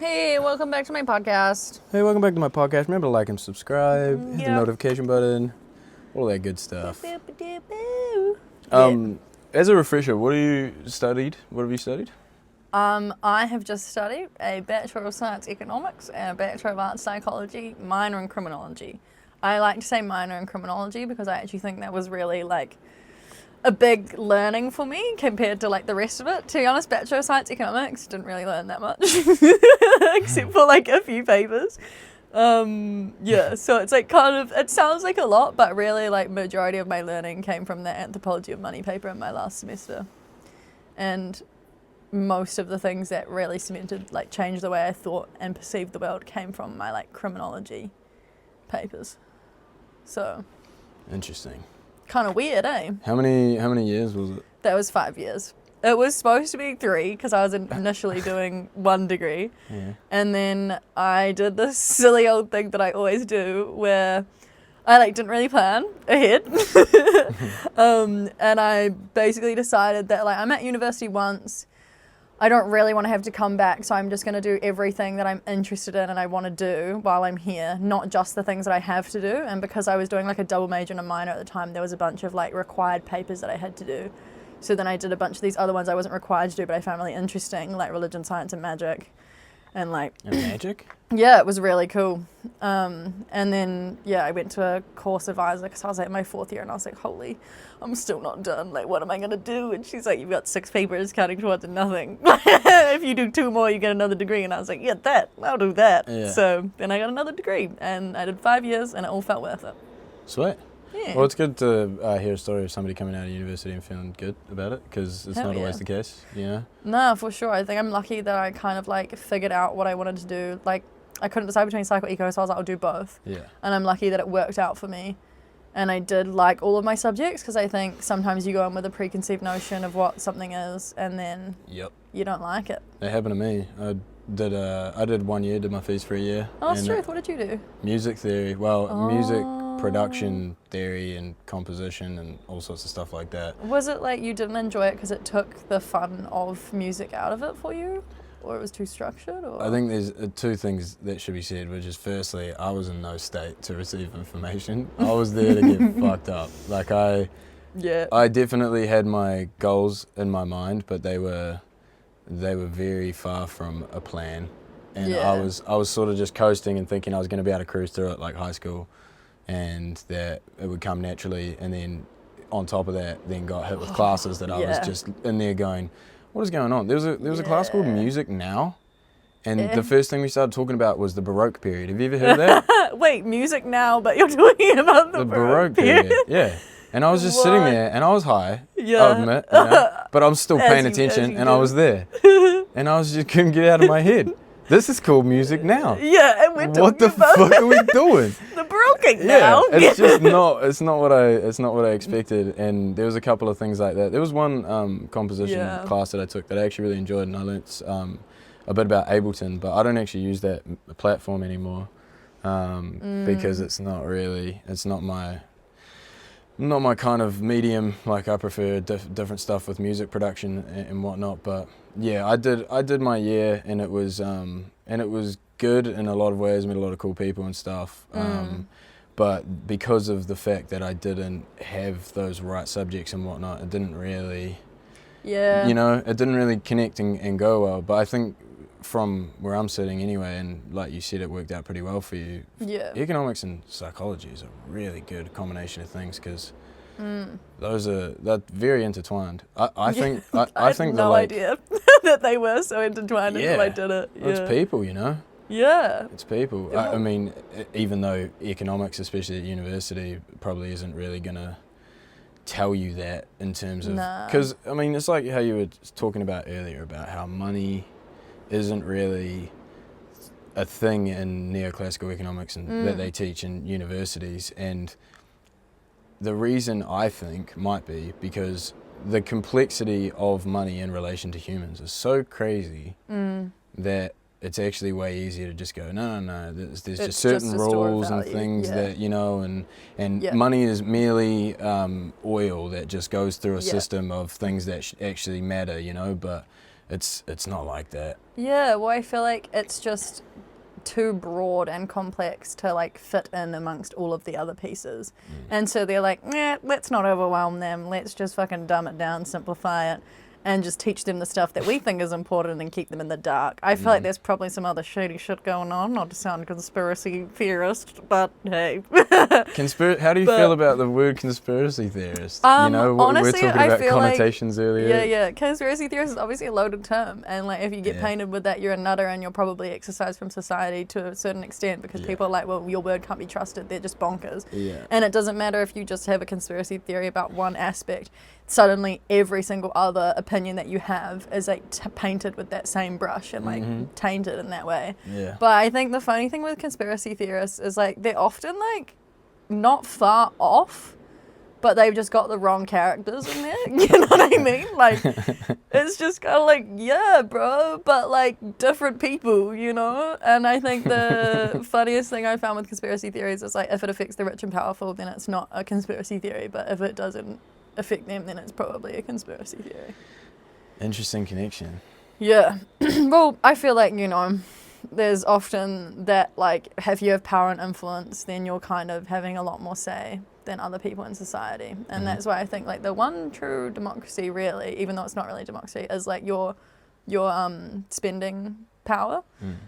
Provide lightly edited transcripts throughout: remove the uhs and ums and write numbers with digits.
Hey, welcome back to my podcast. Hey, welcome back to my podcast. Remember to like and subscribe, hit the notification button, all that good stuff. As a refresher, what have you studied? I have just studied a Bachelor of Science Economics and a Bachelor of Arts Psychology, minor in Criminology. I like to say minor in Criminology because I actually think that was really like a big learning for me compared to like the rest of it. To be honest, Bachelor of Science Economics didn't really learn that much except for like a few papers. So it's like kind of, it sounds like a lot, but really like majority of my learning came from the Anthropology of Money paper in my last semester. And most of the things that really cemented, like changed the way I thought and perceived the world came from my like criminology papers. So. Interesting. Kind of weird, eh? How many years was it? That was 5 years. It was supposed to be 3 because I was initially doing 1 degree. Yeah. And then I did this silly old thing that I always do where I like didn't really plan ahead. And I basically decided that like I'm at university once. I don't really want to have to come back, so I'm just going to do everything that I'm interested in and I want to do while I'm here, not just the things that I have to do. And because I was doing like a double major and a minor at the time, there was a bunch of like required papers that I had to do. So then I did a bunch of these other ones I wasn't required to do, but I found really interesting, like religion, science, and magic. And like... And magic? Yeah, it was really cool. And then, I went to a course advisor because I was like in my 4th year and I was like, holy, I'm still not done. Like, what am I going to do? And she's like, you've got 6 papers counting towards nothing. If you do 2 more, you get another degree. And I was like, I'll do that. Yeah. So then I got another degree and I did 5 years and it all felt worth it. Sweet. Yeah. Well, it's good to hear a story of somebody coming out of university and feeling good about it, because it's not always the case, you know? No, for sure. I think I'm lucky that I kind of like figured out what I wanted to do. Like, I couldn't decide between psycho eco, so I was like, I'll do both. Yeah. And I'm lucky that it worked out for me. And I did like all of my subjects, because I think sometimes you go in with a preconceived notion of what something is, and then you don't like it. It happened to me. I did 1 year, did my fees for a year. Oh, that's truth. What did you do? Music theory. Well, music production theory and composition and all sorts of stuff like that. Was it like you didn't enjoy it because it took the fun of music out of it for you? Or it was too structured? Or? I think there's 2 things that should be said, which is firstly, I was in no state to receive information. I was there to get fucked up. Like I definitely had my goals in my mind, but they were very far from a plan. And I was sort of just coasting and thinking I was going to be able to cruise through it like high school, and that it would come naturally. And then on top of that, then got hit with classes that I was just in there going, what is going on? There was a class called Music Now, and the first thing we started talking about was the Baroque period. Have you ever heard of that? Wait, Music Now, but you're talking about the Baroque period? Yeah. And I was just sitting there, and I was high, I'll admit, you know, but I'm still paying attention, and I was there. And I just couldn't get out of my head. This is called Music Now. Yeah, and we're talking what the fuck are we doing? The Baroque now. It's just not. It's not what I expected. And there was a couple of things like that. There was one composition class that I took that I actually really enjoyed, and I learnt a bit about Ableton, but I don't actually use that platform anymore because it's not my kind of medium. Like, I prefer different stuff with music production and whatnot. But yeah, I did my year, and it was good in a lot of ways. Met a lot of cool people and stuff. But because of the fact that I didn't have those right subjects and whatnot, it didn't really, it didn't really connect and go well. But I think from where I'm sitting anyway, and like you said, it worked out pretty well for you. Yeah. Economics and psychology is a really good combination of things, because they're very intertwined. I think I had no idea that they were so intertwined until I did it. Yeah. It's people, you know. Yeah. It's people. I mean, even though economics, especially at university, probably isn't really gonna tell you that in terms of, because I mean, it's like how you were talking about earlier about how money isn't really a thing in neoclassical economics and that they teach in universities. And the reason, I think, might be because the complexity of money in relation to humans is so crazy that it's actually way easier to just go, no, there's just certain rules and things that, you know, and money is merely oil that just goes through a system of things that actually matter, you know. But it's not like that. Yeah, well, I feel like it's just too broad and complex to like fit in amongst all of the other pieces. And so they're like, let's not overwhelm them. Let's just fucking dumb it down, simplify it, and just teach them the stuff that we think is important and keep them in the dark. I feel like there's probably some other shady shit going on, not to sound conspiracy theorist, but hey. How do you feel about the word conspiracy theorist? Honestly, we were talking I about feel connotations earlier. Yeah. Conspiracy theorist is obviously a loaded term, and like if you get painted with that, you're a nutter, and you're probably exercised from society to a certain extent because people are like, well, your word can't be trusted. They're just bonkers. Yeah. And it doesn't matter if you just have a conspiracy theory about one aspect. Suddenly every single other opinion that you have is like painted with that same brush and like tainted in that way. Yeah. But I think the funny thing with conspiracy theorists is like they're often like not far off, but they've just got the wrong characters in there. You know what I mean? Like it's just kind of like, yeah, bro, but like different people, you know? And I think the funniest thing I found with conspiracy theories is like if it affects the rich and powerful, then it's not a conspiracy theory, but if it doesn't affect them, then it's probably a conspiracy theory. Interesting connection. Yeah. Well, I feel like, there's often that, like, if you have power and influence, then you're kind of having a lot more say than other people in society. And that's why I think, like, the one true democracy, really, even though it's not really democracy, is, like, your spending power.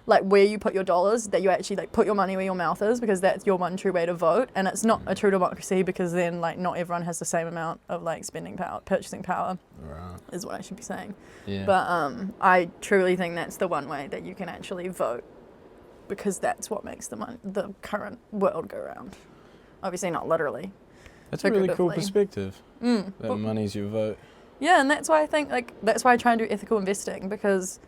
Like, where you put your dollars, that you actually, like, put your money where your mouth is, because that's your one true way to vote. And it's not a true democracy because then, like, not everyone has the same amount of, like, spending power, purchasing power, is what I should be saying. Yeah. But I truly think that's the one way that you can actually vote, because that's what makes the current world go round. Obviously not literally. That's a really cool perspective. That money's your vote. Yeah, and that's why I think, like, that's why I try and do ethical investing, because,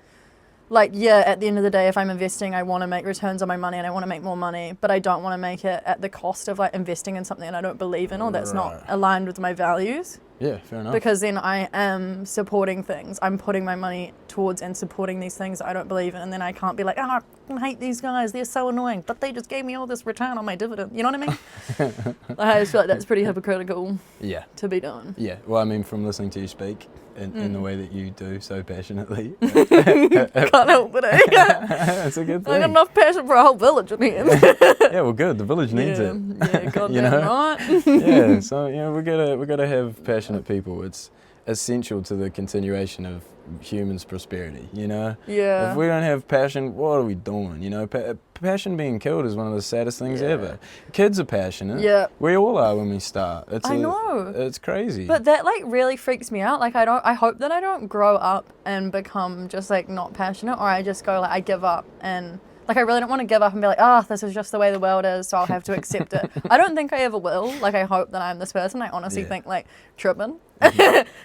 like, yeah, at the end of the day, if I'm investing, I want to make returns on my money and I want to make more money, but I don't want to make it at the cost of, like, investing in something that I don't believe in or that's not aligned with my values. Yeah, fair enough. Because then I am supporting things. I'm putting my money towards and supporting these things that I don't believe in, and then I can't be like, oh, I hate these guys, they're so annoying, but they just gave me all this return on my dividend. You know what I mean? I just feel like that's pretty hypocritical to be doing. Yeah, well, I mean, from listening to you speak in the way that you do so passionately. Can't help it, eh? That's a good thing. I got enough passion for a whole village in here. Yeah, well, good. The village needs it. Yeah, goddamn right. Yeah, so we gotta have passionate people. It's essential to the continuation of humans' prosperity. Yeah. If we don't have passion, what are we doing? Passion being killed is one of the saddest things ever. Kids are passionate. Yeah. We all are when we start. I know. It's crazy. But that, like, really freaks me out. Like, I hope that I don't grow up and become just, like, not passionate, or I just go, like, I give up, and, like, I really don't want to give up and be like, this is just the way the world is, so I'll have to accept it. I don't think I ever will. Like, I hope that I'm this person. I honestly think, like, tripping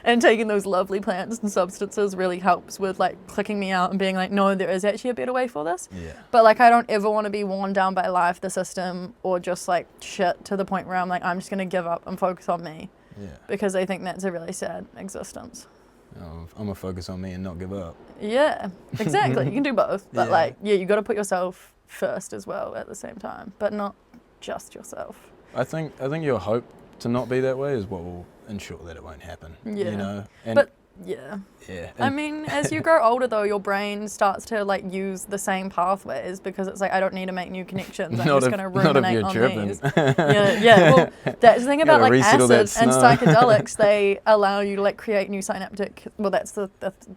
and taking those lovely plants and substances really helps with, like, clicking me out and being like, no, there is actually a better way for this. Yeah. But, like, I don't ever want to be worn down by life, the system, or just, like, shit to the point where I'm like, I'm just going to give up and focus on me. Yeah. Because I think that's a really sad existence. I'm going to focus on me and not give up. Yeah, exactly. You can do both. But, you got to put yourself first as well at the same time, but not just yourself. I think your hope to not be that way is what will ensure that it won't happen. Yeah. And but, yeah. Yeah. I mean, as you grow older, though, your brain starts to, like, use the same pathways because it's like, I don't need to make new connections. I'm just going to ruminate on these. Well, that's the thing about, like, acid and psychedelics. They allow you to, like, create new synaptic... Well, that's the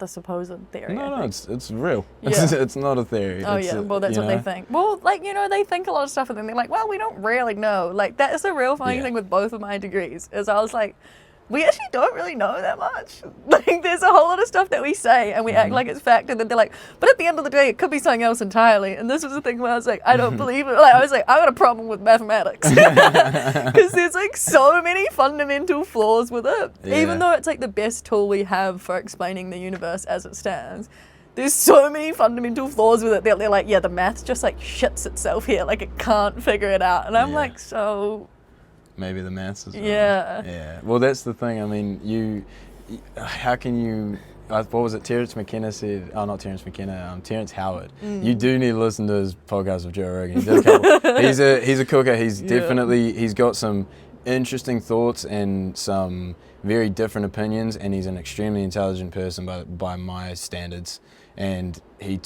supposed theory. No, it's real. Yeah. It's not a theory. Oh, yeah. Well, that's what they think. Well, like, they think a lot of stuff, and then they're like, well, we don't really know. Like, that is the real funny thing with both of my degrees, is I was like... We actually don't really know that much. Like, there's a whole lot of stuff that we say and we act like it's fact, and then they're like, but at the end of the day, it could be something else entirely. And this was the thing where I was like, I don't believe it. Like, I was like, I got a problem with mathematics. Because there's, like, so many fundamental flaws with it. Yeah. Even though it's, like, the best tool we have for explaining the universe as it stands. There's so many fundamental flaws with it that they're like, the math just, like, shits itself here. Like, it can't figure it out. And I'm like, so... Maybe the maths as well. Yeah. Yeah. Well, that's the thing. I mean, how can you... What was it? Terrence McKenna said... Oh, not Terrence McKenna. Terrence Howard. You do need to listen to his podcast with Joe Rogan. He did a couple. He's a cooker. He's definitely... He's got some interesting thoughts and some very different opinions, and he's an extremely intelligent person by my standards. And he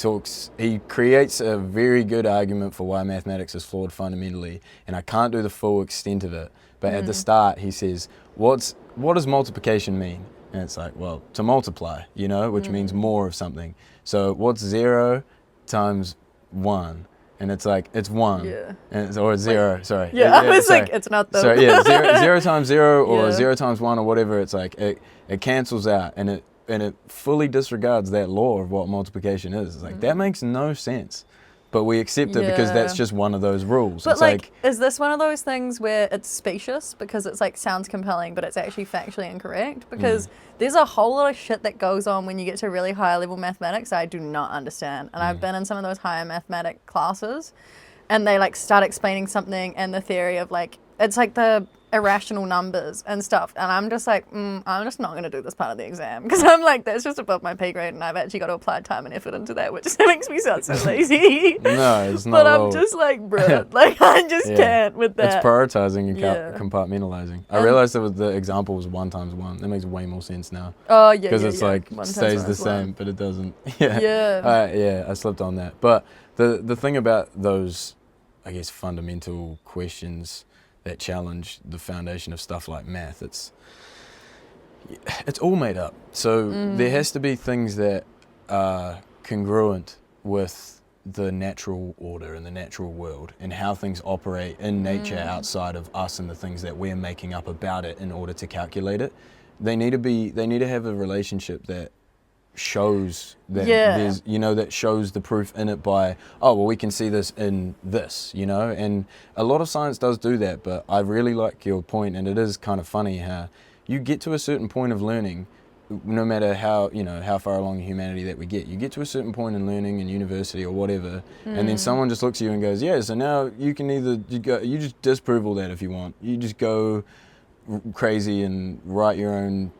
creates a very good argument for why mathematics is flawed fundamentally, and I can't do the full extent of it. But at the start, he says, what does multiplication mean? And it's like, well, to multiply, which means more of something. So what's 0 times 1? And it's like, it's 1. Yeah. Or it's 0, sorry. Yeah, I was like, it's not though. So yeah, 0 times 0 or 0 times 1 or whatever, it's like, it cancels out, and it fully disregards that law of what multiplication is. It's like, that makes no sense. But we accept it because that's just one of those rules. But it's like, is this one of those things where it's specious because it's like sounds compelling, but it's actually factually incorrect? Because there's a whole lot of shit that goes on when you get to really high level mathematics I do not understand. And I've been in some of those higher mathematic classes, and they like start explaining something and the theory of like, it's like the irrational numbers and stuff, and I'm just like, I'm just not going to do this part of the exam, because I'm like, that's just above my pay grade, and I've actually got to apply time and effort into that, which just makes me sound so lazy. No, it's not. But I'm just like, bro, like I just can't with that. It's prioritizing and compartmentalizing. I realized that the example was 1 times 1. That makes way more sense now. Oh yeah, because it's like stays the same, but it doesn't. I slipped on that. But the thing about those, I guess, fundamental questions that challenge the foundation of stuff like math, it's all made up. So there has to be things that are congruent with the natural order and the natural world and how things operate in nature outside of us and the things that we're making up about it in order to calculate it. They need to have a relationship that shows that there's, that shows the proof in it by, we can see this in this, and a lot of science does do that. But I really like your point, and it is kind of funny how you get to a certain point of learning, no matter how far along in humanity that we get, you get to a certain point in learning in university or whatever, and then someone just looks at you and goes, so now you can you just disprove all that if you want. You just go crazy and write your own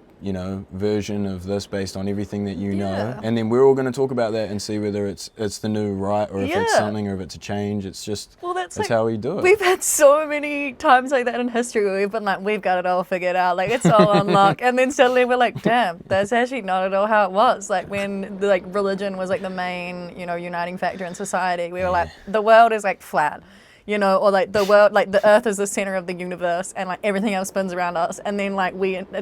version of this based on everything that you know, and then we're all going to talk about that and see whether it's the new right or if it's something or if it's a change. It's just that's like, how we do it. We've had so many times like that in history where we've been like, we've got it all figured out, like it's all on lock, and then suddenly we're like, damn, that's actually not at all how it was. Like when religion was like the main uniting factor in society, we were like, the world is like flat. Or like the world, like the Earth is the center of the universe, and like everything else spins around us. And then like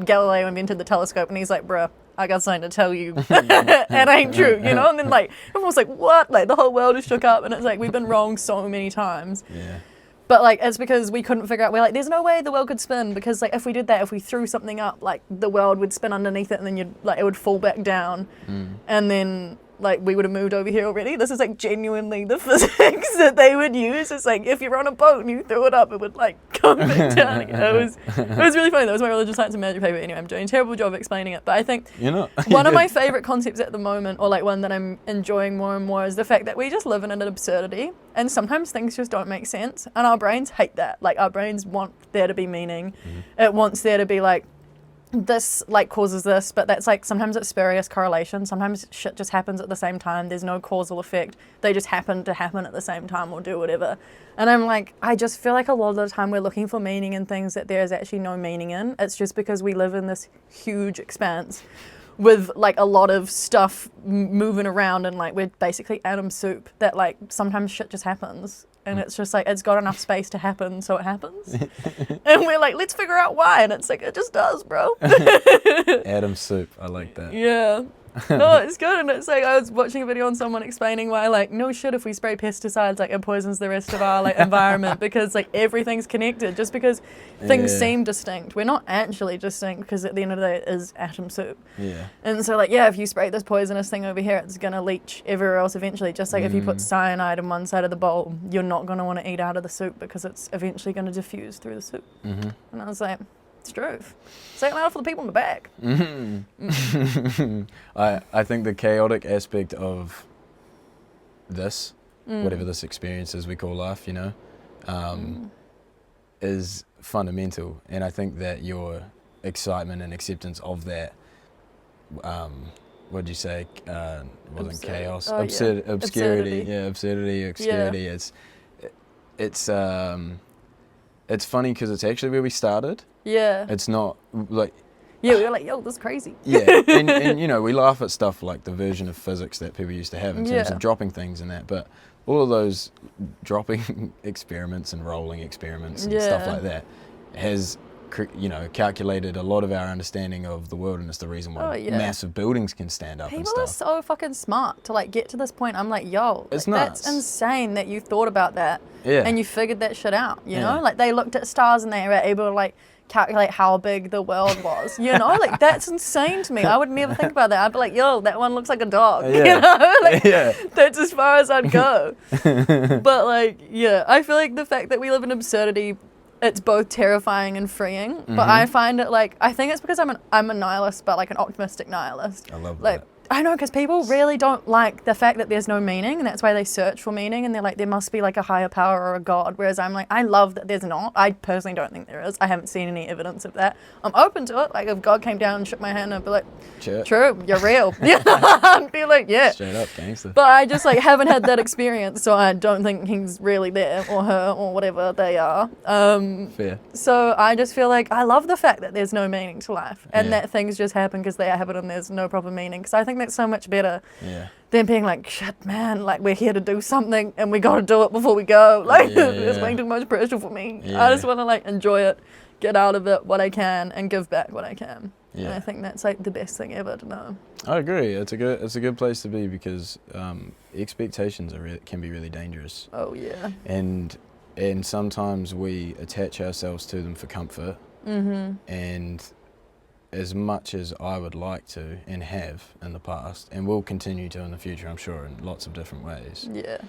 Galileo invented the telescope, and he's like, "Bruh, I got something to tell you," and ain't true, And then like everyone's like, "What?" Like the whole world is shook up, and it's like we've been wrong so many times. Yeah. But like it's because we couldn't figure out. We're like, there's no way the world could spin, because like if we did that, if we threw something up, like the world would spin underneath it, and then it would fall back down, and then like we would have moved over here already. This is like genuinely the physics that they would use. It's like if you're on a boat and you threw it up, it would like come back down again. It was really funny. That was my religious science and magic paper. Anyway, I'm doing a terrible job of explaining it, but I think one of my favorite concepts at the moment, or like one that I'm enjoying more and more, is the fact that we just live in an absurdity, and sometimes things just don't make sense, and our brains hate that. Like our brains want there to be meaning. It wants there to be like, this like causes this, but that's like sometimes it's spurious correlation. Sometimes shit just happens at the same time. There's no causal effect. They just happen to happen at the same time or do whatever. And I'm like, I just feel like a lot of the time we're looking for meaning in things that there is actually no meaning in. It's just because we live in this huge expanse with like a lot of stuff moving around, and like we're basically atom soup that like sometimes shit just happens. And it's just like, it's got enough space to happen, so it happens. And we're like, let's figure out why. And it's like, it just does, bro. Atom soup, I like that. Yeah. No, it's good. And it's like, I was watching a video on someone explaining why, like, no shit, if we spray pesticides, like, it poisons the rest of our like environment, because like everything's connected. Just because things seem distinct, we're not actually distinct, because at the end of the day, it is atom soup. Yeah. And so like, if you spray this poisonous thing over here, it's gonna leach everywhere else eventually. Just like if you put cyanide in one side of the bowl, you're not gonna want to eat out of the soup, because it's eventually gonna diffuse through the soup. And I was like, it's true. Say it louder for the people in the back. I think the chaotic aspect of this, whatever this experience is we call life, is fundamental. And I think that your excitement and acceptance of that, what'd you say? Wasn't chaos? Obscurity. Yeah, absurdity, obscurity. Yeah. It's it's funny because it's actually where we started. Yeah. It's not like... Yeah, we were like, yo, this is crazy. Yeah, and you know, we laugh at stuff like the version of physics that people used to have in terms of dropping things and that, but all of those dropping experiments and rolling experiments and stuff like that has, you know, calculated a lot of our understanding of the world, and it's the reason why massive buildings can stand up and stuff. People are so fucking smart to like get to this point. I'm like, yo, it's like, nuts. that's insane that you thought about that and you figured that shit out, you know? Like they looked at stars and they were able to like calculate how big the world was, you know? Like that's insane to me. I would never think about that. I'd be like, yo, that one looks like a dog, you know? Like, that's as far as I'd go. But like, yeah, I feel like the fact that we live in absurdity, it's both terrifying and freeing, but I find it like, I think it's because I'm a nihilist, but like an optimistic nihilist. I love like, that. I know, because people really don't like the fact that there's no meaning, and that's why they search for meaning, and they're like, there must be like a higher power or a God, whereas I'm like, I love that there's not. I personally don't think there is. I haven't seen any evidence of that. I'm open to it. Like, if God came down and shook my hand, I'd be like, true, you're real. I'd be like, yeah. Straight up gangster. But I just like haven't had that experience, so I don't think he's really there, or her, or whatever they are. Fair. So I just feel like I love the fact that there's no meaning to life, and that things just happen because they happen and there's no proper meaning, because I think that's so much better than being like, shit, man, like we're here to do something and we got to do it before we go. Like there's way too much pressure for me. I just want to like enjoy it, get out of it what I can, and give back what I can. And I think that's like the best thing ever to know. I agree. It's a good place to be, because expectations can be really dangerous. Oh yeah. And sometimes we attach ourselves to them for comfort. And as much as I would like to and have in the past, and will continue to in the future, I'm sure, in lots of different ways. Yeah.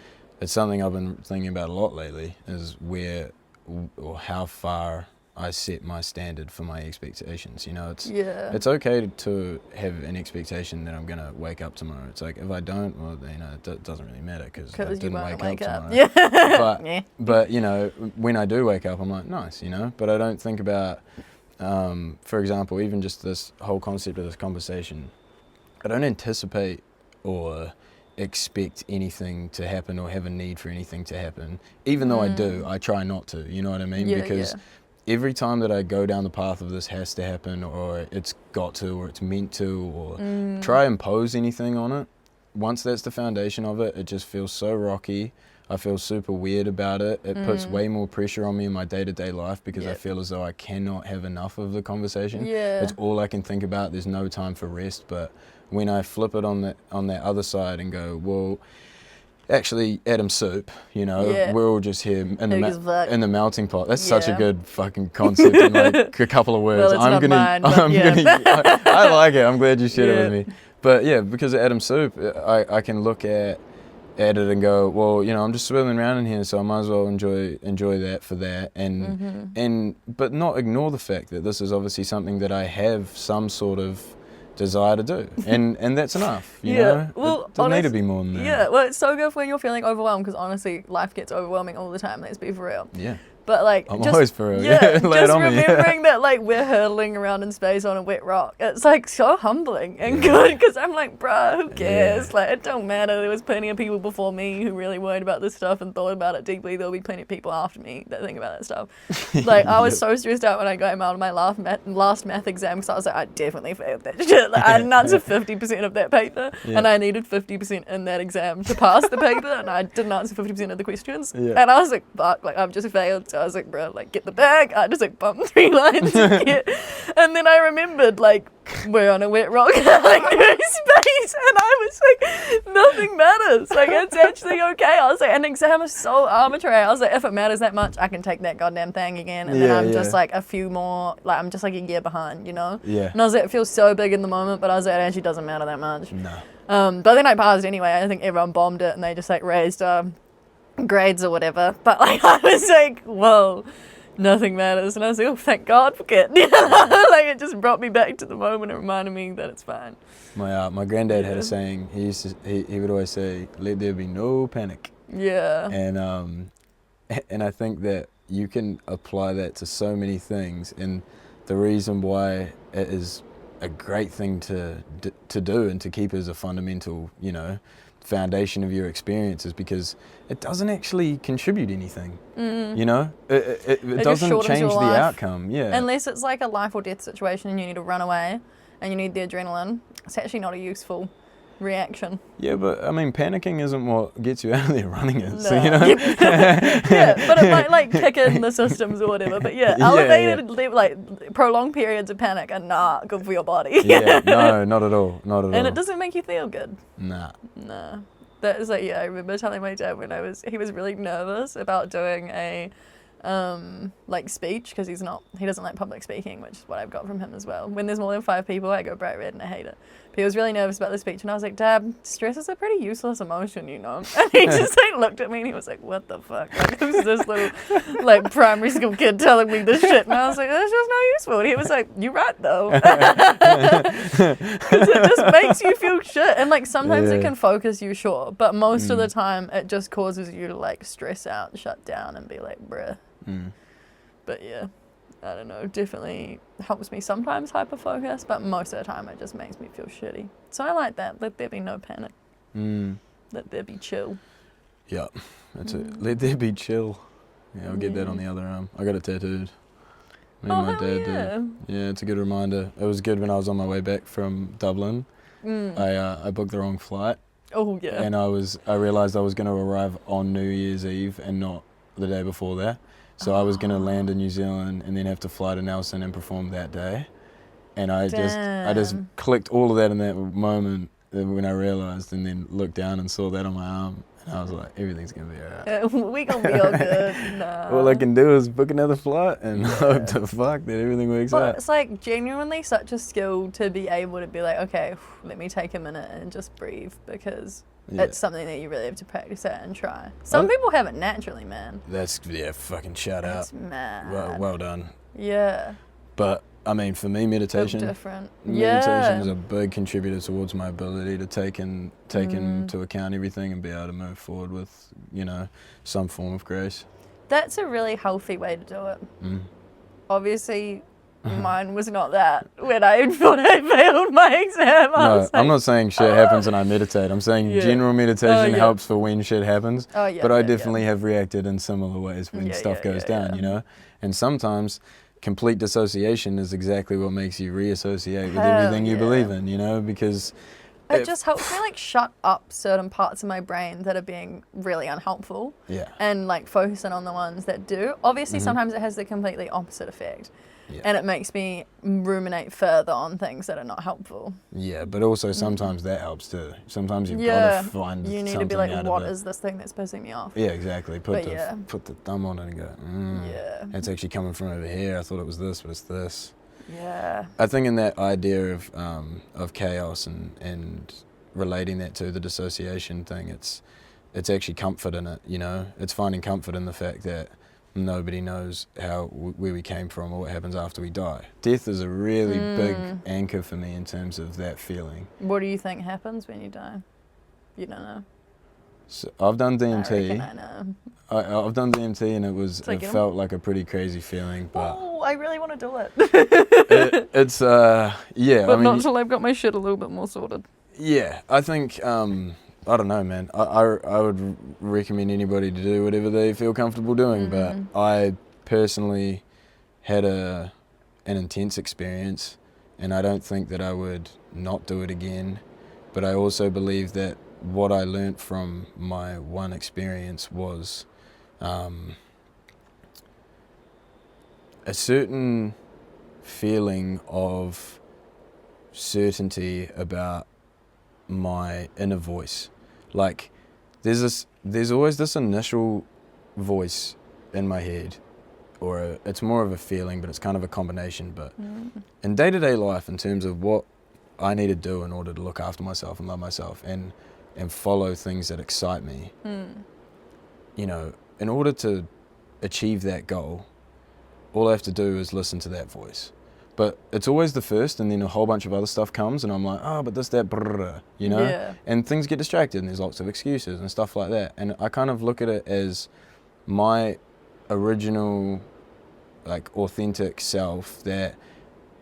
It's something I've been thinking about a lot lately, is where or how far I set my standard for my expectations. You know, it's okay to have an expectation that I'm going to wake up tomorrow. It's like, if I don't, well, you know, it doesn't really matter, because I didn't wake up tomorrow. Yeah. But, you know, when I do wake up, I'm like, nice, you know, but I don't think about... for example, even just this whole concept of this conversation, I don't anticipate or expect anything to happen or have a need for anything to happen. Even though I do, I try not to, you know what I mean? Because every time that I go down the path of this has to happen, or it's got to, or it's meant to, or try impose anything on it, once that's the foundation of it, it just feels so rocky. I feel super weird about it. It puts way more pressure on me in my day-to-day life, because I feel as though I cannot have enough of the conversation. It's all I can think about. There's no time for rest. But when I flip it on that other side and go, well, actually, Adam Soup, you know, we're all just here in the melting pot. That's such a good fucking concept in like a couple of words. Well, it's I like it. I'm glad you shared it with me. But yeah, because of Adam Soup, I can look at it and go, well, you know, I'm just swimming around in here, so I might as well enjoy that for that, and but not ignore the fact that this is obviously something that I have some sort of desire to do, and that's enough, you know? Well, it doesn't need to be more than that. Yeah, well, it's so good when you're feeling overwhelmed, because honestly, life gets overwhelming all the time, let's be for real. Yeah. But like, I'm always for real. Just remembering that like we're hurtling around in space on a wet rock, it's like so humbling and good, because I'm like, bruh, who cares? Like, it don't matter. There was plenty of people before me who really worried about this stuff and thought about it deeply. There'll be plenty of people after me that think about that stuff. Like, I was so stressed out when I got out of my last math exam, because I was like, I definitely failed that shit. Like, I didn't answer 50% of that paper, and I needed 50% in that exam to pass the paper, and I didn't answer 50% of the questions. And I was like, fuck, like I've just failed. So I was like, bro, like, get the bag. I just like bumped 3 lines. And then I remembered, like, we're on a wet rock, like through space, and I was like, nothing matters. Like, it's actually okay. I was like, an exam is so arbitrary. I was like, if it matters that much, I can take that goddamn thing again, and then I'm just like a few more, like I'm just like a year behind, you know? And I was like, it feels so big in the moment, but I was like, it actually doesn't matter that much. No. But then I passed anyway. I think everyone bombed it, and they just like raised grades or whatever. But like, I was like, whoa, nothing matters. And I was like, oh, thank God for it. Like, it just brought me back to the moment and reminded me that it's fine. My granddad had a saying. He would always say, let there be no panic. And I think that you can apply that to so many things, and the reason why it is a great thing to do and to keep as a fundamental, you know, foundation of your experience is because it doesn't actually contribute anything. You know, it doesn't change the outcome. Yeah. Unless it's like a life or death situation and you need to run away and you need the adrenaline, it's actually not a useful reaction. Yeah, but I mean, panicking isn't what gets you out of there. Running is, No. so, you know. Yeah, but it might like kick in the systems or whatever. But yeah, elevated like prolonged periods of panic are not good for your body. Yeah, no, not at all, not at all. And it doesn't make you feel good. Nah. That is like, I remember telling my dad when he was really nervous about doing a like speech, because he doesn't like public speaking, which is what I've got from him as well. When there's more than 5 people, I go bright red and I hate it. But he was really nervous about the speech, and I was like, Dad, stress is a pretty useless emotion, you know? And he just like looked at me and he was like, what the fuck? Like, who's this little like primary school kid telling me this shit? And I was like, that's just not useful. And he was like, you're right though. Because it just makes you feel shit. And like sometimes it can focus you, sure, but most of the time it just causes you to like stress out, shut down, and be like, bruh. But yeah, I don't know, definitely helps me sometimes hyper-focus, but most of the time it just makes me feel shitty. So I like that. Let there be no panic. Let there be chill. Yeah, that's it. Let there be chill. Yeah, I'll get that on the other arm. I got it tattooed. Me and my dad did. Yeah, it's a good reminder. It was good when I was on my way back from Dublin. I booked the wrong flight. Oh yeah. And I realised I was going to arrive on New Year's Eve and not the day before that. So I was going to land in New Zealand and then have to fly to Nelson and perform that day. And I just clicked all of that in that moment when I realised, and then looked down and saw that on my arm. And I was like, everything's going to be alright. We going to be all good. Nah. All I can do is book another flight and hope to fuck that everything works out. It's like genuinely such a skill to be able to be like, okay, let me take a minute and just breathe, because it's something that you really have to practice at and try. Some people have it naturally, man. That's, fucking shout out. That's mad. Well done. Yeah. But, I mean, for me, meditation is a big contributor towards my ability to take into account everything and be able to move forward with, you know, some form of grace. That's a really healthy way to do it. Obviously, mine was not that when I thought I failed my exam. I'm not saying shit happens and I meditate. I'm saying general meditation helps for when shit happens. But I definitely have reacted in similar ways when stuff goes down, you know? And sometimes complete dissociation is exactly what makes you reassociate with everything you believe in, you know? Because it just helps me like shut up certain parts of my brain that are being really unhelpful. And like focusing on the ones that do. Obviously, sometimes it has the completely opposite effect. And it makes me ruminate further on things that are not helpful. Yeah, but also sometimes that helps too. Sometimes you've got to find something. You need to be like, what is this thing that's pissing me off? Yeah, exactly. Put the thumb on it and go, it's actually coming from over here. I thought it was this, but it's this. Yeah. I think in that idea of chaos and relating that to the dissociation thing, it's actually comfort in it, you know? It's finding comfort in the fact that nobody knows where we came from or what happens after we die. Death is a really big anchor for me in terms of that feeling. What do you think happens when you die? You don't know. So I've done DMT. I know. I've done DMT and it felt like a pretty crazy feeling. But I really want to do it. It's But not until I've got my shit a little bit more sorted. Yeah, I think I don't know, man. I would recommend anybody to do whatever they feel comfortable doing, but I personally had an intense experience, and I don't think that I would not do it again. But I also believe that what I learnt from my one experience was a certain feeling of certainty about my inner voice. Like there's always this initial voice in my head, or it's more of a feeling, but it's kind of a combination. But in day-to-day life, in terms of what I need to do in order to look after myself and love myself and follow things that excite me, you know, in order to achieve that goal, all I have to do is listen to that voice. But it's always the first, and then a whole bunch of other stuff comes, and I'm like, but this, that, brrr, you know? Yeah. And things get distracted, and there's lots of excuses and stuff like that. And I kind of look at it as my original, like, authentic self that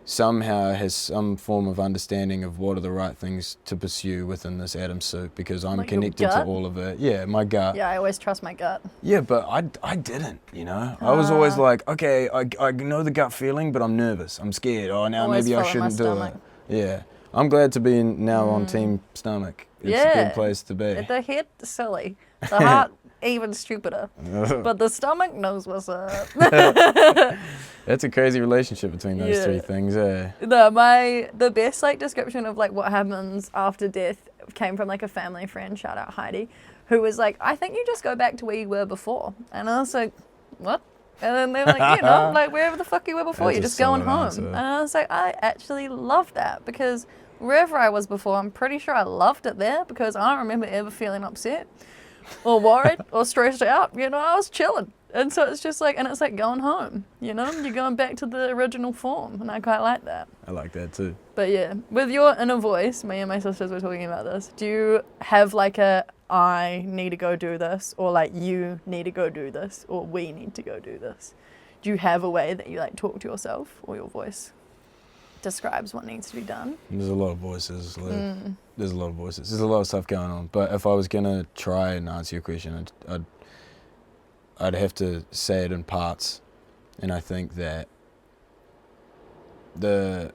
somehow has some form of understanding of what are the right things to pursue within this atom soup, because I'm Like your connected to gut? all of it. Yeah, my gut. Yeah, I always trust my gut. Yeah, but I didn't, you know. I was always like, okay, I know the gut feeling, but I'm nervous. I'm scared. Oh, now Always maybe I follow my shouldn't do stomach. it. Yeah. I'm glad to be now on team stomach. It's a good place to be. The head, silly. The heart, even stupider. But the stomach knows what's up. That's a crazy relationship between those three things, eh? The best like description of like what happens after death came from like a family friend, shout out Heidi, who was like, I think you just go back to where you were before. And I was like, what? And then they were like, you know, like wherever the fuck you were before, That's you're a just going solid home. answer. And I was like, I actually love that, because wherever I was before, I'm pretty sure I loved it there, because I don't remember ever feeling upset or worried or stressed out. You know, I was chilling. And so it's just like, and it's like going home, you know, you're going back to the original form, and I quite like that. I like that too. But yeah, with your inner voice, me and my sisters were talking about this. Do you have like a, I need to go do this, or like you need to go do this, or we need to go do this? Do you have a way that you like talk to yourself, or your voice describes what needs to be done? There's a lot of voices. There's a lot of voices. There's a lot of stuff going on. But if I was gonna try and answer your question, I'd have to say it in parts, and I think that the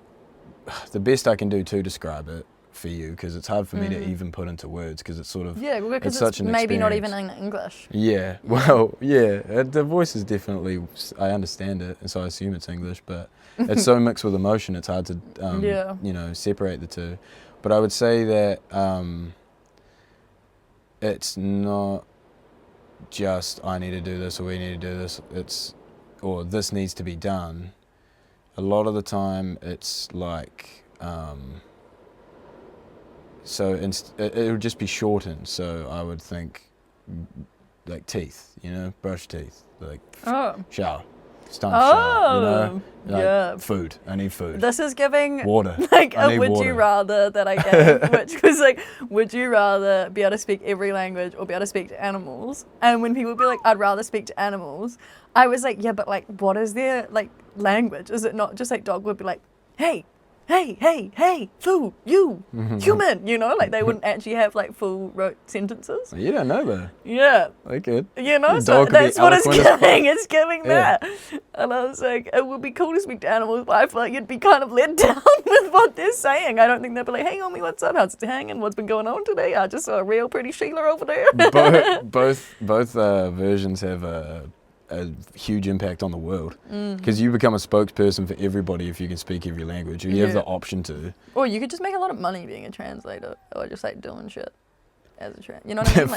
best I can do to describe it for you, because it's hard for me to even put into words, because it's sort of because such an maybe not even experience. in English. Yeah, well, yeah, the voice is definitely, I understand it, and so I assume it's English, but it's so mixed with emotion, it's hard to you know, separate the two. But I would say that it's not just I need to do this or we need to do this, or this needs to be done. A lot of the time it's like so it would just be shortened, so I would think like teeth, you know, brush teeth, like shower, shower, you know, like food, I need food. This is giving water, like I a need would water. you rather that I gave, which was like, would you rather be able to speak every language or be able to speak to animals? And when people be like, I'd rather speak to animals, I was like, yeah, but like, what is their like language? Is it not just like dog would be like, hey, hey, hey, hey, food, you, human, you know, like they wouldn't actually have like full rote sentences. You don't know though. Yeah. They could. You know, The so dog could be that's what it's eloquent as fuck. giving. It's giving Yeah. that. And I was like, it would be cool to speak to animals, but I feel like you'd be kind of let down with what they're saying. I don't think they'd be like, hey, homie, what's up? How's it hanging? What's been going on today? I just saw a real pretty Sheila over there. both versions have a huge impact on the world, because you become a spokesperson for everybody if you can speak every language, or you have the option to. Or you could just make a lot of money being a translator, or just like doing shit as a you know what I mean?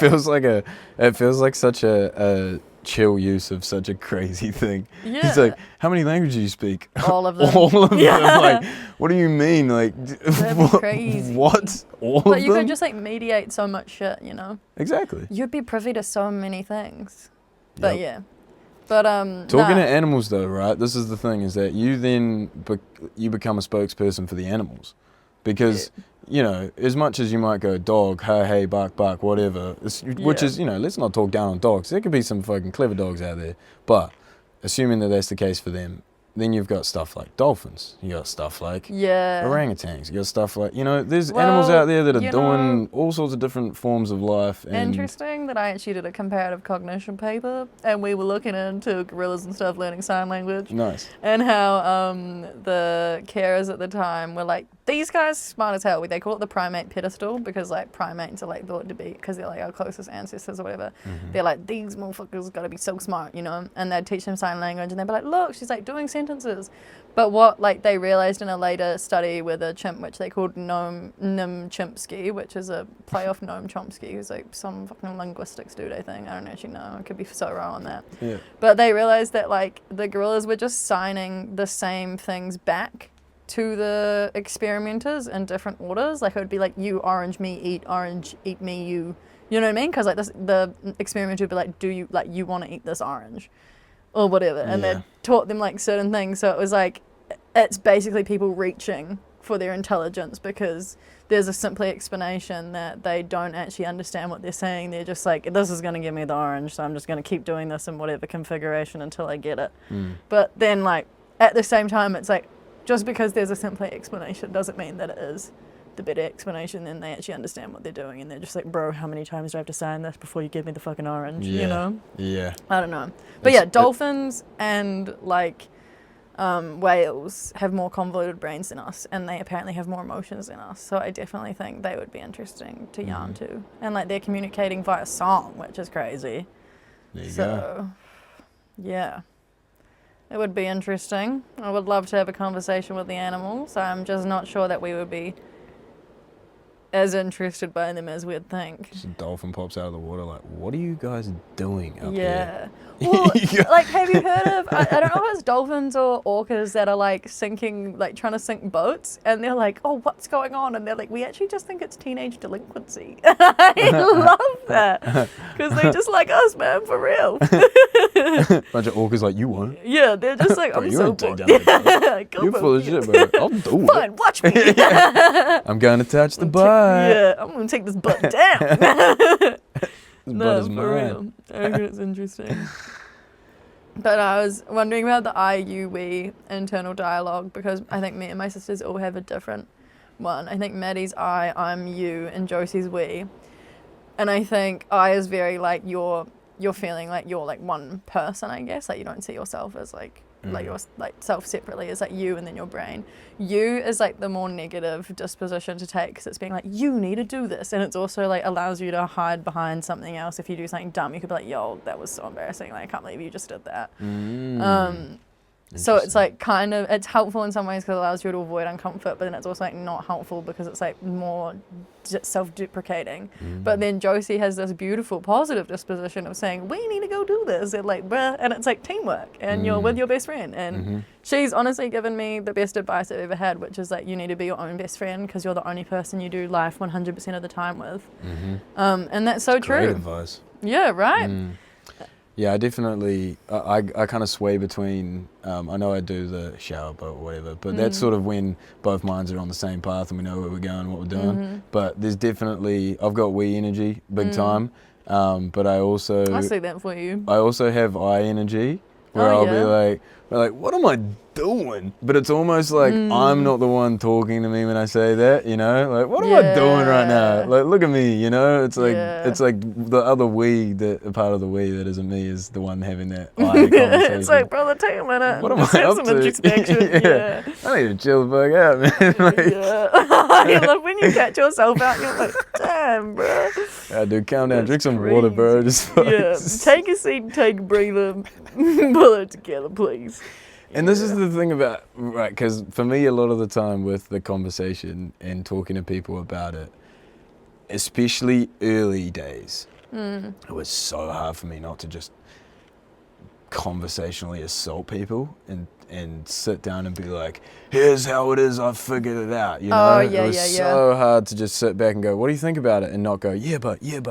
It feels like such a chill use of such a crazy thing. Yeah. He's like, how many languages do you speak? All of them. All of Yeah. them. Like, what do you mean? Like, That'd be crazy. What? All But of you them? could just like mediate so much shit, you know? Exactly. You'd be privy to so many things. But Yep. yeah. But Talking to animals though, right? This is the thing, is that you then you become a spokesperson for the animals, because you know, as much as you might go dog, hey, bark, bark, whatever, which is, you know, let's not talk down on dogs. There could be some fucking clever dogs out there, but assuming that that's the case for them, then you've got stuff like dolphins. You got stuff like orangutans. You got stuff like, you know, there's animals out there that are doing all sorts of different forms of life. And interesting that I actually did a comparative cognition paper, and we were looking into gorillas and stuff learning sign language. Nice. And how the carers at the time were like, these guys smart as hell. They call it the primate pedestal, because like primates are like thought to be, because they're like our closest ancestors or whatever. They're like, these motherfuckers gotta be so smart, you know? And they'd teach them sign language, and they'd be like, look, she's like doing sentences. But what like they realized in a later study with a chimp, which they called Nim Chimpsky, which is a play off Noam Chomsky, who's like some fucking linguistics dude, I think. I don't actually know. I could be so wrong on that. Yeah. But they realized that like the gorillas were just signing the same things back to the experimenters in different orders. Like it would be like, you orange me, eat me, you. You know what I mean? Because like this, the experimenter would be like, do you like, you want to eat this orange, or whatever, and they taught them like certain things. So it was like, it's basically people reaching for their intelligence, because there's a simply explanation that they don't actually understand what they're saying. They're just like, this is going to give me the orange, so I'm just going to keep doing this in whatever configuration until I get it. But then like at the same time, it's like, just because there's a simpler explanation doesn't mean that it is the better explanation, and they actually understand what they're doing, and they're just like, bro, how many times do I have to sign this before you give me the fucking orange? Yeah. You know? Yeah. I don't know. But yeah, dolphins and like whales have more convoluted brains than us, and they apparently have more emotions than us. So I definitely think they would be interesting to yarn to. And like they're communicating via song, which is crazy. There you go. So yeah. It would be interesting. I would love to have a conversation with the animals. I'm just not sure that we would be as interested by them as we'd think. Just a dolphin pops out of the water like, what are you guys doing up here? Yeah. Well, like, have you heard of, I don't know if it's dolphins or orcas that are like sinking, like trying to sink boats, and they're like, oh, what's going on? And they're like, we actually just think it's teenage delinquency. I love that. Because they just like us, man, for real. Bunch of orcas like, you won't. Yeah, they're just like, Bro, I'm you so won't take bored. down that boat. Yeah, You're full of shit, bro. I'll do it. Fine, watch me. I'm going to touch the butt. Yeah, I'm going to take this butt down. This No, butt is for mine. real. I reckon it's interesting. But I was wondering about the I, you, we internal dialogue, because I think me and my sisters all have a different one. I think Maddie's I, I'm you, and Josie's we. And I think I is very like you're feeling like you're like one person, I guess. Like you don't see yourself as like your like self separately, as like you and then your brain. You is like the more negative disposition to take, because it's being like, you need to do this, and it's also like allows you to hide behind something else. If you do something dumb, you could be like, yo, that was so embarrassing, like I can't believe you just did that. So it's like kind of, it's helpful in some ways because it allows you to avoid uncomfort, but then it's also like not helpful because it's like more self-deprecating. But then Josie has this beautiful positive disposition of saying, we need to go do this, and like, bruh, and it's like teamwork, and you're with your best friend, and she's honestly given me the best advice I've ever had, which is like, you need to be your own best friend because you're the only person you do life 100% of the time with. And that's so true. Great advice. Yeah, right? Yeah, I definitely, I kind of sway between, I know I do the shower boat or whatever, but that's sort of when both minds are on the same path and we know where we're going, what we're doing. But there's definitely, I've got we energy big time, but I see that for you. I also have I energy, where I'll be like, what am I doing? But it's almost like I'm not the one talking to me when I say that, you know? Like, what am I doing right now? Like, look at me, you know? It's like it's like the other we, a part of the we that isn't me is the one having that I conversation. It's like, brother, take a minute. What am I up to? Yeah. I need to chill the fuck out, man. I love when you catch yourself out and you're like, damn, bro. Yeah, dude, calm down. Drink some water, bro. Just take a seat, take a breather, pull it together, please. And this is the thing about, right, because for me, a lot of the time with the conversation and talking to people about it, especially early days, it was so hard for me not to just conversationally assault people and sit down and be like, here's how it is, I've figured it out, you know? It was so hard to just sit back and go, what do you think about it? And not go, yeah, but, you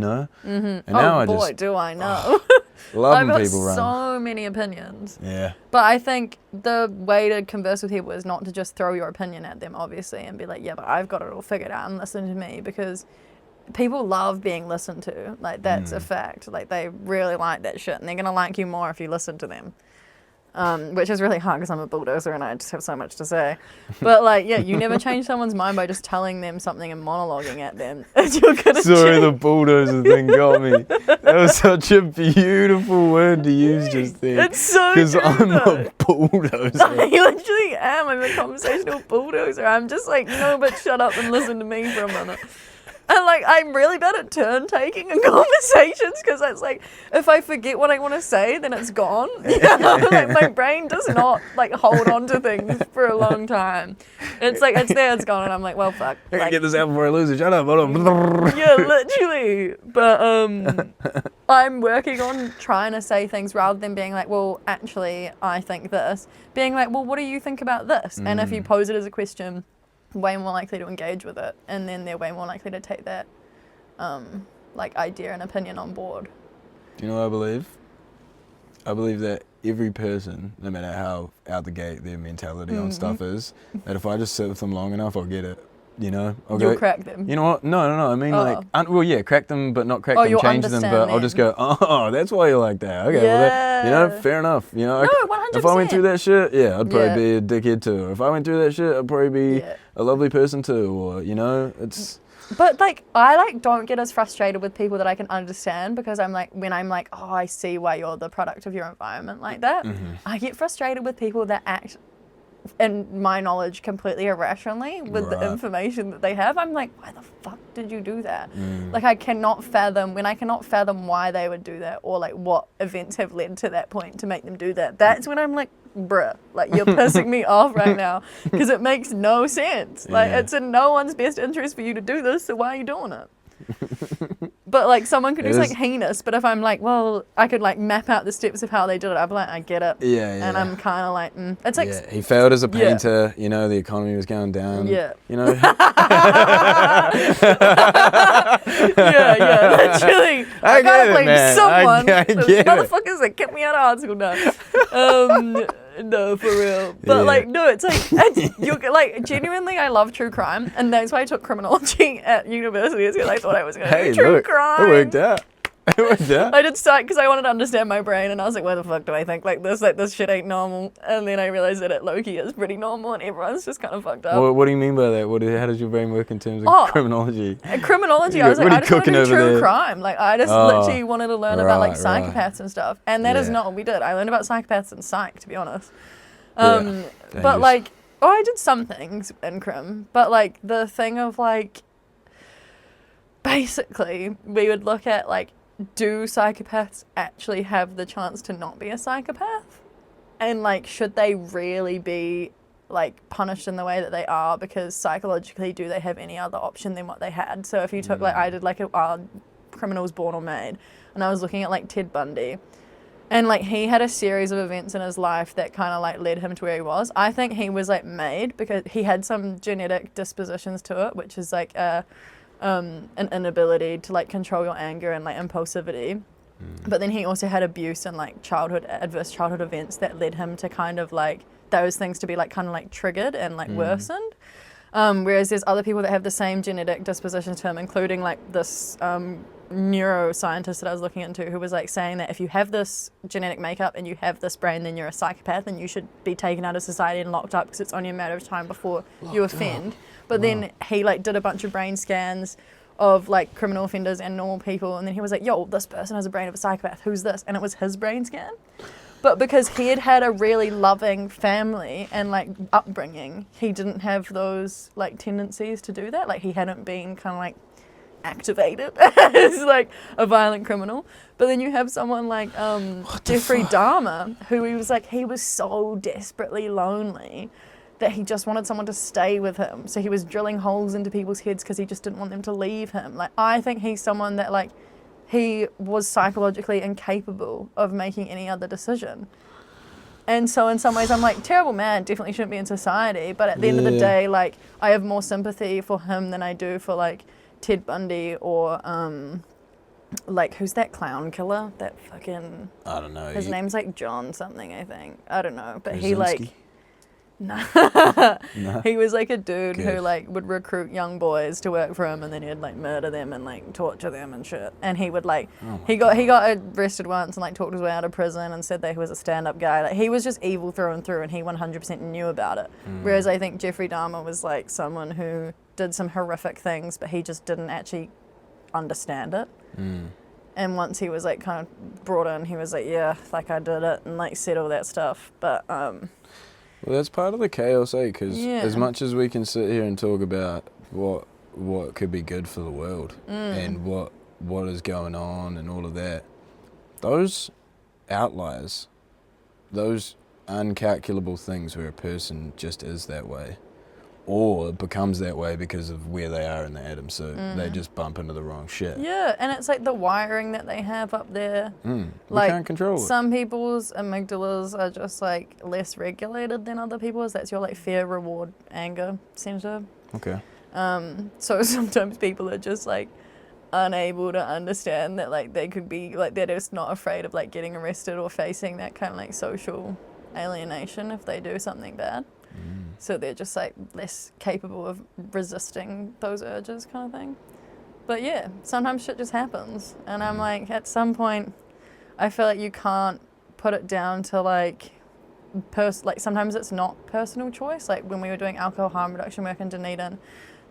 know? And now I just, do I know. Loving I've got people around. so many opinions. Yeah. But I think the way to converse with people is not to just throw your opinion at them, obviously, and be like, yeah, but I've got it all figured out and listen to me, because people love being listened to. Like, that's a fact. Like, they really like that shit, and they're going to like you more if you listen to them. Which is really hard because I'm a bulldozer and I just have so much to say. But like, yeah, you never change someone's mind by just telling them something and monologuing at them. You're gonna Sorry, the bulldozer thing got me. That was such a beautiful word to use just then. It's so because I'm though. a bulldozer. I literally am. I'm a conversational bulldozer. I'm just like, no, but shut up and listen to me for a minute. And like, I'm really bad at turn taking in conversations, because it's like, if I forget what I want to say, then it's gone. You know? Like, my brain does not like hold on to things for a long time. It's like, it's there, it's gone, and I'm like, well, fuck. I Like, can get this out before I lose it. Shut up, hold on. yeah, literally. But I'm working on trying to say things rather than being like, well, actually, I think this. Being like, well, what do you think about this? And if you pose it as a question, way more likely to engage with it, and then they're way more likely to take that like idea and opinion on board. Do you know what I believe? I believe that every person, no matter how out the gate their mentality on stuff is, that if I just sit with them long enough, I'll get it. you know, You'll crack them. You know what? No. I mean, crack them, but not crack them, you'll change them. But understand I'll just go, oh, that's why you like that. Okay, well, fair enough. You know, No, 100%. if I went through that shit, I'd probably be a dickhead too. Or if I went through that shit, I'd probably be a lovely person too. Or, you know, it's... But, like, I, like, don't get as frustrated with people that I can understand because I'm like, when I'm like, oh, I see why you're the product of your environment like that. I get frustrated with people that act, in my knowledge, completely irrationally with the information that they have. I'm like, why the fuck did you do that? Like, I cannot fathom why they would do that or, like, what events have led to that point to make them do that. That's when I'm like, bruh, like, you're pissing me off right now because it makes no sense. Like, it's in no one's best interest for you to do this, so why are you doing it? But, like, someone could do something heinous, but if I'm like, well, I could, like, map out the steps of how they did it, I'd be like, I get it. And I'm kind of like, It's like... Yeah, he failed as a painter, you know, the economy was going down. Yeah. You know? Literally. I gotta blame someone. Those motherfuckers that kept me out of art school now. No, for real. But like, no, it's like, you're like, genuinely, I love true crime, and that's why I took criminology at university, is because I thought I was going to do true crime. It worked out. It worked out. I did start because I wanted to understand my brain, and I was like, why the fuck do I think like this? Like, this shit ain't normal. And then I realized that it low-key is pretty normal, and everyone's just kind of fucked up. What do you mean by that? How does your brain work in terms of criminology? Criminology, I was like, I just want to do true crime. Like, I just literally wanted to learn about, like, psychopaths and stuff. And that is not what we did. I learned about psychopaths in psych, to be honest. But, like, I did some things in crim. But, like, the thing of, like, basically, we would look at, like, do psychopaths actually have the chance to not be a psychopath? And, like, should they really be, like, punished in the way that they are? Because psychologically, do they have any other option than what they had? So if you took, like, I did, like, a Criminals Born or Made, and I was looking at, like, Ted Bundy. And, like, he had a series of events in his life that kind of, like, led him to where he was. I think he was, like, made because he had some genetic dispositions to it, which is, like, an inability to, like, control your anger and, like, impulsivity. But then he also had abuse and, like, adverse childhood events that led him to kind of, like, those things to be, like, kind of, like, triggered and, like, worsened. Whereas there's other people that have the same genetic disposition to him, including, like, this neuroscientist that I was looking into who was, like, saying that if you have this genetic makeup and you have this brain, then you're a psychopath and you should be taken out of society and locked up because it's only a matter of time before you offend. But then he, like, did a bunch of brain scans of, like, criminal offenders and normal people, and then he was like, yo, this person has a brain of a psychopath, who's this? And it was his brain scan. But because he had had a really loving family and, like, upbringing, he didn't have those, like, tendencies to do that. Like, he hadn't been kind of, like, activated as, like, a violent criminal. But then you have someone like Jeffrey Dahmer, who he was so desperately lonely that he just wanted someone to stay with him. So he was drilling holes into people's heads because he just didn't want them to leave him. Like, I think he's someone that, like, he was psychologically incapable of making any other decision. And so in some ways I'm like, terrible man, definitely shouldn't be in society. But at the end of the day, like, I have more sympathy for him than I do for, like, Ted Bundy or, like, who's that clown killer? That fucking... I don't know. His name's, like, John something, I think. I don't know. But he, Krasinski? like... No. He was, like, a dude who, like, would recruit young boys to work for him, and then he'd, like, murder them and, like, torture them and shit. And he would, like... he got arrested once and, like, talked his way out of prison and said that he was a stand-up guy. Like, he was just evil through and through, and he 100% knew about it. Whereas I think Jeffrey Dahmer was, like, someone who did some horrific things, but he just didn't actually understand it. And once he was, like, kind of brought in, he was like, yeah, like, I did it, and, like, said all that stuff. But, well, that's part of the chaos, because as much as we can sit here and talk about what could be good for the world and what is going on and all of that, those outliers, those uncalculable things where a person just is that way or becomes that way because of where they are in the atom, so they just bump into the wrong shit. Yeah, and it's like the wiring that they have up there. We like, can't control it. Some people's amygdalas are just, like, less regulated than other people's. That's your, like, fear, reward, anger center. Okay. So sometimes people are just, like, unable to understand that, like, they could be, like, they're just not afraid of, like, getting arrested or facing that kind of, like, social alienation if they do something bad. so they're just like less capable of resisting those urges kind of thing. But yeah, sometimes shit just happens, and I'm like, at some point I feel like you can't put it down to like sometimes it's not personal choice. Like when we were doing alcohol harm reduction work in Dunedin,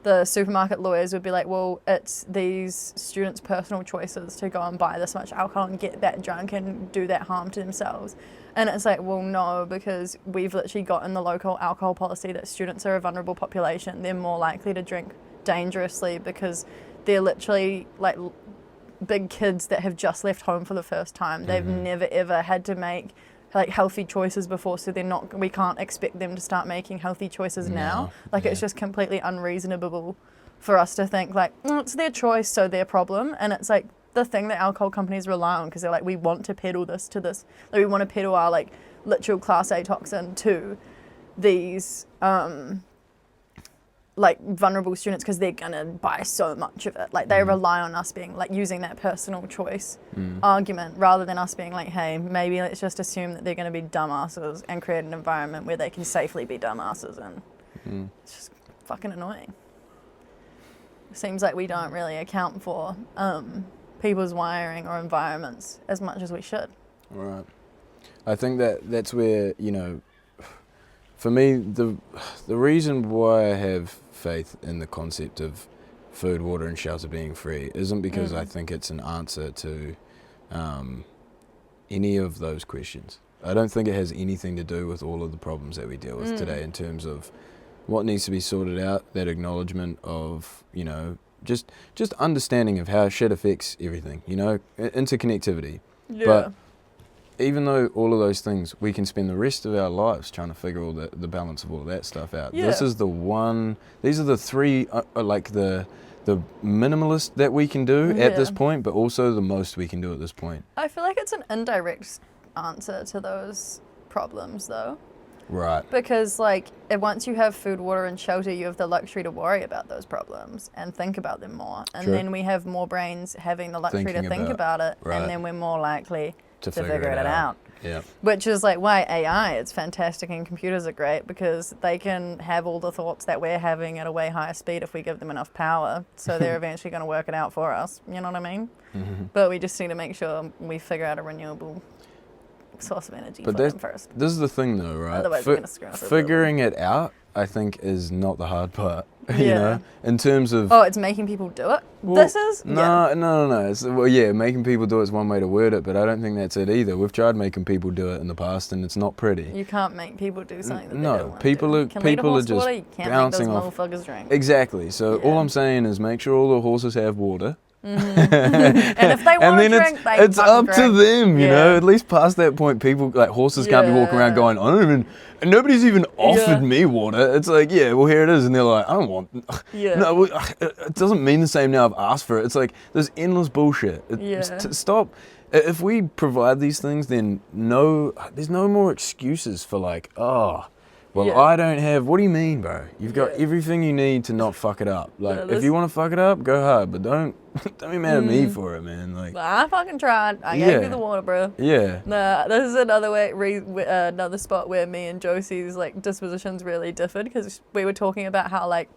the supermarket lawyers would be like, well, it's these students' personal choices to go and buy this much alcohol and get that drunk and do that harm to themselves. And it's like, well, no, because we've literally got in the local alcohol policy that students are a vulnerable population. They're more likely to drink dangerously because they're literally like big kids that have just left home for the first time. They've never ever had to make like healthy choices before, so we can't expect them to start making healthy choices now. Like it's just completely unreasonable for us to think like, it's their choice, so their problem. And it's like the thing that alcohol companies rely on, because they're like, we want to peddle this to this, like we want to peddle our like literal class A toxin to these like vulnerable students because they're gonna buy so much of it. Like they rely on us being like using that personal choice argument rather than us being like, hey, maybe let's just assume that they're gonna be dumbasses and create an environment where they can safely be dumbasses. And it's just fucking annoying. It seems like we don't really account for people's wiring or environments as much as we should. Right. I think that's where, you know, for me, the reason why I have faith in the concept of food, water and shelter being free isn't because I think it's an answer to any of those questions. I don't think it has anything to do with all of the problems that we deal with today in terms of what needs to be sorted out, that acknowledgement of, you know, just understanding of how shit affects everything, you know, interconnectivity. Yeah. But even though all of those things, we can spend the rest of our lives trying to figure all the balance of all of that stuff out. Yeah. These are the three, like the minimalist that we can do at this point, but also the most we can do at this point. I feel like it's an indirect answer to those problems though. Right. Because like once you have food, water and shelter, you have the luxury to worry about those problems and think about them more. And then we have more brains having the luxury to think about it. Right. And then we're more likely to figure it out. Yeah. Which is like why AI is fantastic and computers are great, because they can have all the thoughts that we're having at a way higher speed if we give them enough power. So they're eventually going to work it out for us. You know what I mean? But we just need to make sure we figure out a renewable source of energy for them first. This is the thing though, right? Otherwise we're going to screw up. Figuring it out, I think, is not the hard part. You know, in terms of it's making people do it. No. Making people do it is one way to word it, but I don't think that's it either. We've tried making people do it in the past, and it's not pretty. You can't make people do something that they don't want people to. are people are just water, you can't bouncing make those off. motherfuckers drink. Exactly. So all I'm saying is make sure all the horses have water. And if they want to drink, it's up to them, you know. At least past that point, people like horses can't be walking around going, nobody's even offered me water. It's like, well, here it is, and they're like, I don't want. No, it doesn't mean the same now. I've asked for it. It's like there's endless bullshit. Stop. If we provide these things, then there's no more excuses for like, I don't have. What do you mean, bro? You've got everything you need to not fuck it up. Like, if you want to fuck it up, go hard, but don't be mad at me for it, man. Like, I fucking tried. I gave you the water, bro. Yeah. Nah, this is another spot where me and Josie's like dispositions really differed, because we were talking about how like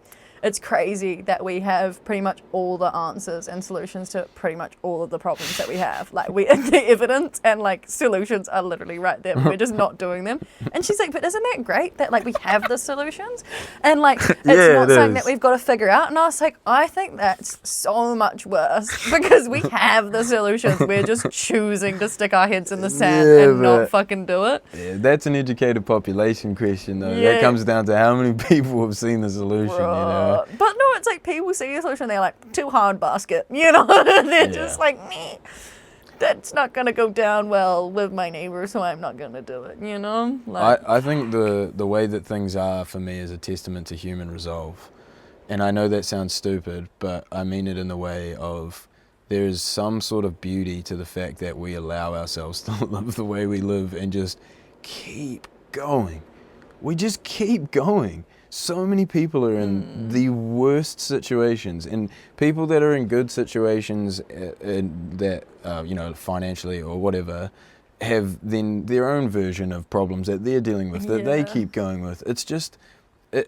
it's crazy that we have pretty much all the answers and solutions to pretty much all of the problems that we have. Like the evidence and like solutions are literally right there, but we're just not doing them. And she's like, but isn't that great that like we have the solutions? And like, it's not something that we've got to figure out. And I was like, I think that's so much worse, because we have the solutions. We're just choosing to stick our heads in the sand and not fucking do it. Yeah, that's an educated population question though. That comes down to how many people have seen the solution, you know? But no, it's like people see the solution, they're like, too hard basket, you know? They're just like, meh, that's not going to go down well with my neighbor, so I'm not going to do it, you know? Like, I think the way that things are for me is a testament to human resolve. And I know that sounds stupid, but I mean it in the way of there is some sort of beauty to the fact that we allow ourselves to live the way we live and just keep going. We just keep going. So many people are in the worst situations, and people that are in good situations that, financially or whatever, have then their own version of problems that they're dealing with that they keep going with. It's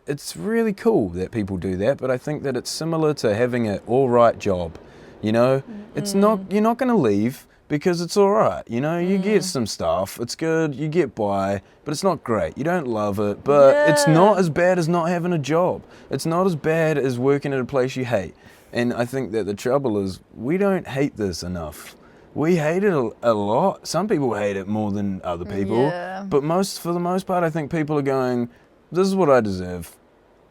it's really cool that people do that, but I think that it's similar to having an all right job, you know? It's not, you're not going to leave because it's all right, you know? You get some stuff, it's good, you get by, but it's not great. You don't love it, but it's not as bad as not having a job. It's not as bad as working at a place you hate. And I think that the trouble is we don't hate this enough. We hate it a lot. Some people hate it more than other people. But for the most part, I think people are going, this is what I deserve.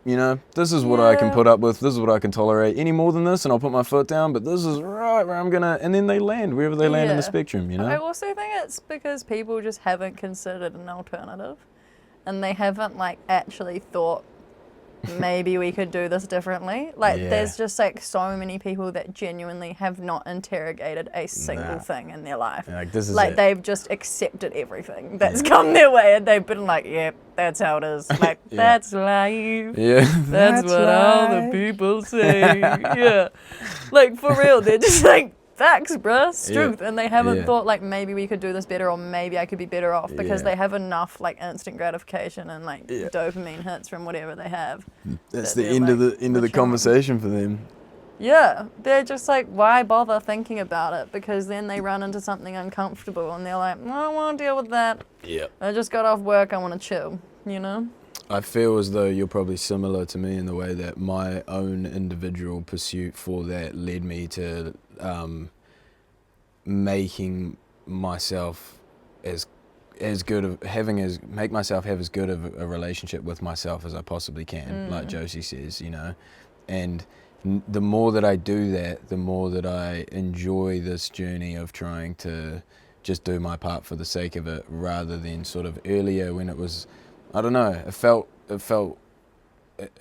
You know, this is what I can put up with. This is what I can tolerate. Any more than this, and I'll put my foot down. But this is right where I'm going to... And then they land, wherever they land in the spectrum, you know? I also think it's because people just haven't considered an alternative. And they haven't, like, actually thought, maybe we could do this differently. Like, there's just, like, so many people that genuinely have not interrogated a single thing in their life. Like, this is like, they've just accepted everything that's come their way, and they've been like, yep, that's how it is. Like, that's life. Yeah. That's what all the people say. Like, for real, they're just like, facts, bruh, it's truth. And they haven't thought, like, maybe we could do this better, or maybe I could be better off, because they have enough, like, instant gratification and, like, dopamine hits from whatever they have. That's the end of the conversation for them. Yeah, they're just like, why bother thinking about it? Because then they run into something uncomfortable and they're like, I don't want to deal with that. I just got off work, I want to chill, you know? I feel as though you're probably similar to me in the way that my own individual pursuit for that led me to making myself make myself have as good of a relationship with myself as I possibly can, like Josie says, you know. And the more that I do that, the more that I enjoy this journey of trying to just do my part for the sake of it, rather than sort of earlier when it was, I don't know, it felt like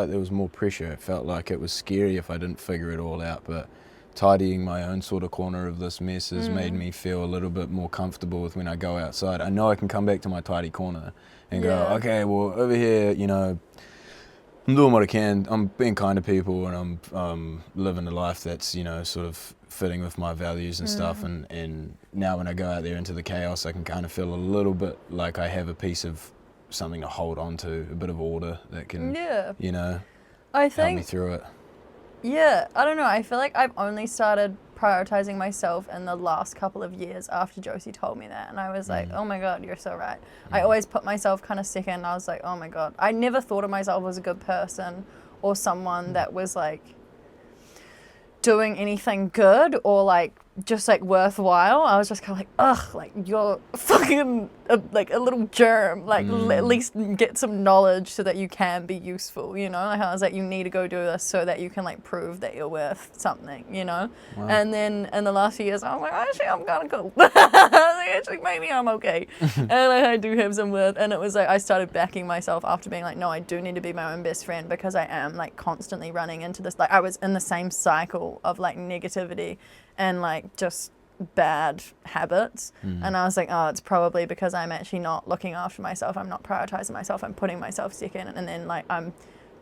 there was more pressure. It felt like it was scary if I didn't figure it all out, but tidying my own sort of corner of this mess has made me feel a little bit more comfortable with when I go outside. I know I can come back to my tidy corner and go, okay, well, over here, you know, I'm doing what I can. I'm being kind to people, and I'm living a life that's, you know, sort of fitting with my values and stuff. And now when I go out there into the chaos, I can kind of feel a little bit like I have a piece of something to hold on to, a bit of order that can, you know, help me through it. Yeah, I don't know. I feel like I've only started prioritizing myself in the last couple of years after Josie told me that. And I was like, oh my God, you're so right. I always put myself kind of second. I was like, oh my God. I never thought of myself as a good person or someone that was like doing anything good or like just like worthwhile. I was just kind of like, ugh, like you're fucking like a little germ. Like at least get some knowledge so that you can be useful, you know? Like I was like, you need to go do this so that you can like prove that you're worth something, you know? Wow. And then in the last few years, I was like, actually, I'm kind of cool. Actually, maybe I'm okay. And like, I do have some worth. And it was like, I started backing myself after being like, no, I do need to be my own best friend, because I am like constantly running into this. Like I was in the same cycle of like negativity and like just bad habits. And I was like, oh, it's probably because I'm actually not looking after myself. I'm not prioritizing myself. I'm putting myself second. And then like I'm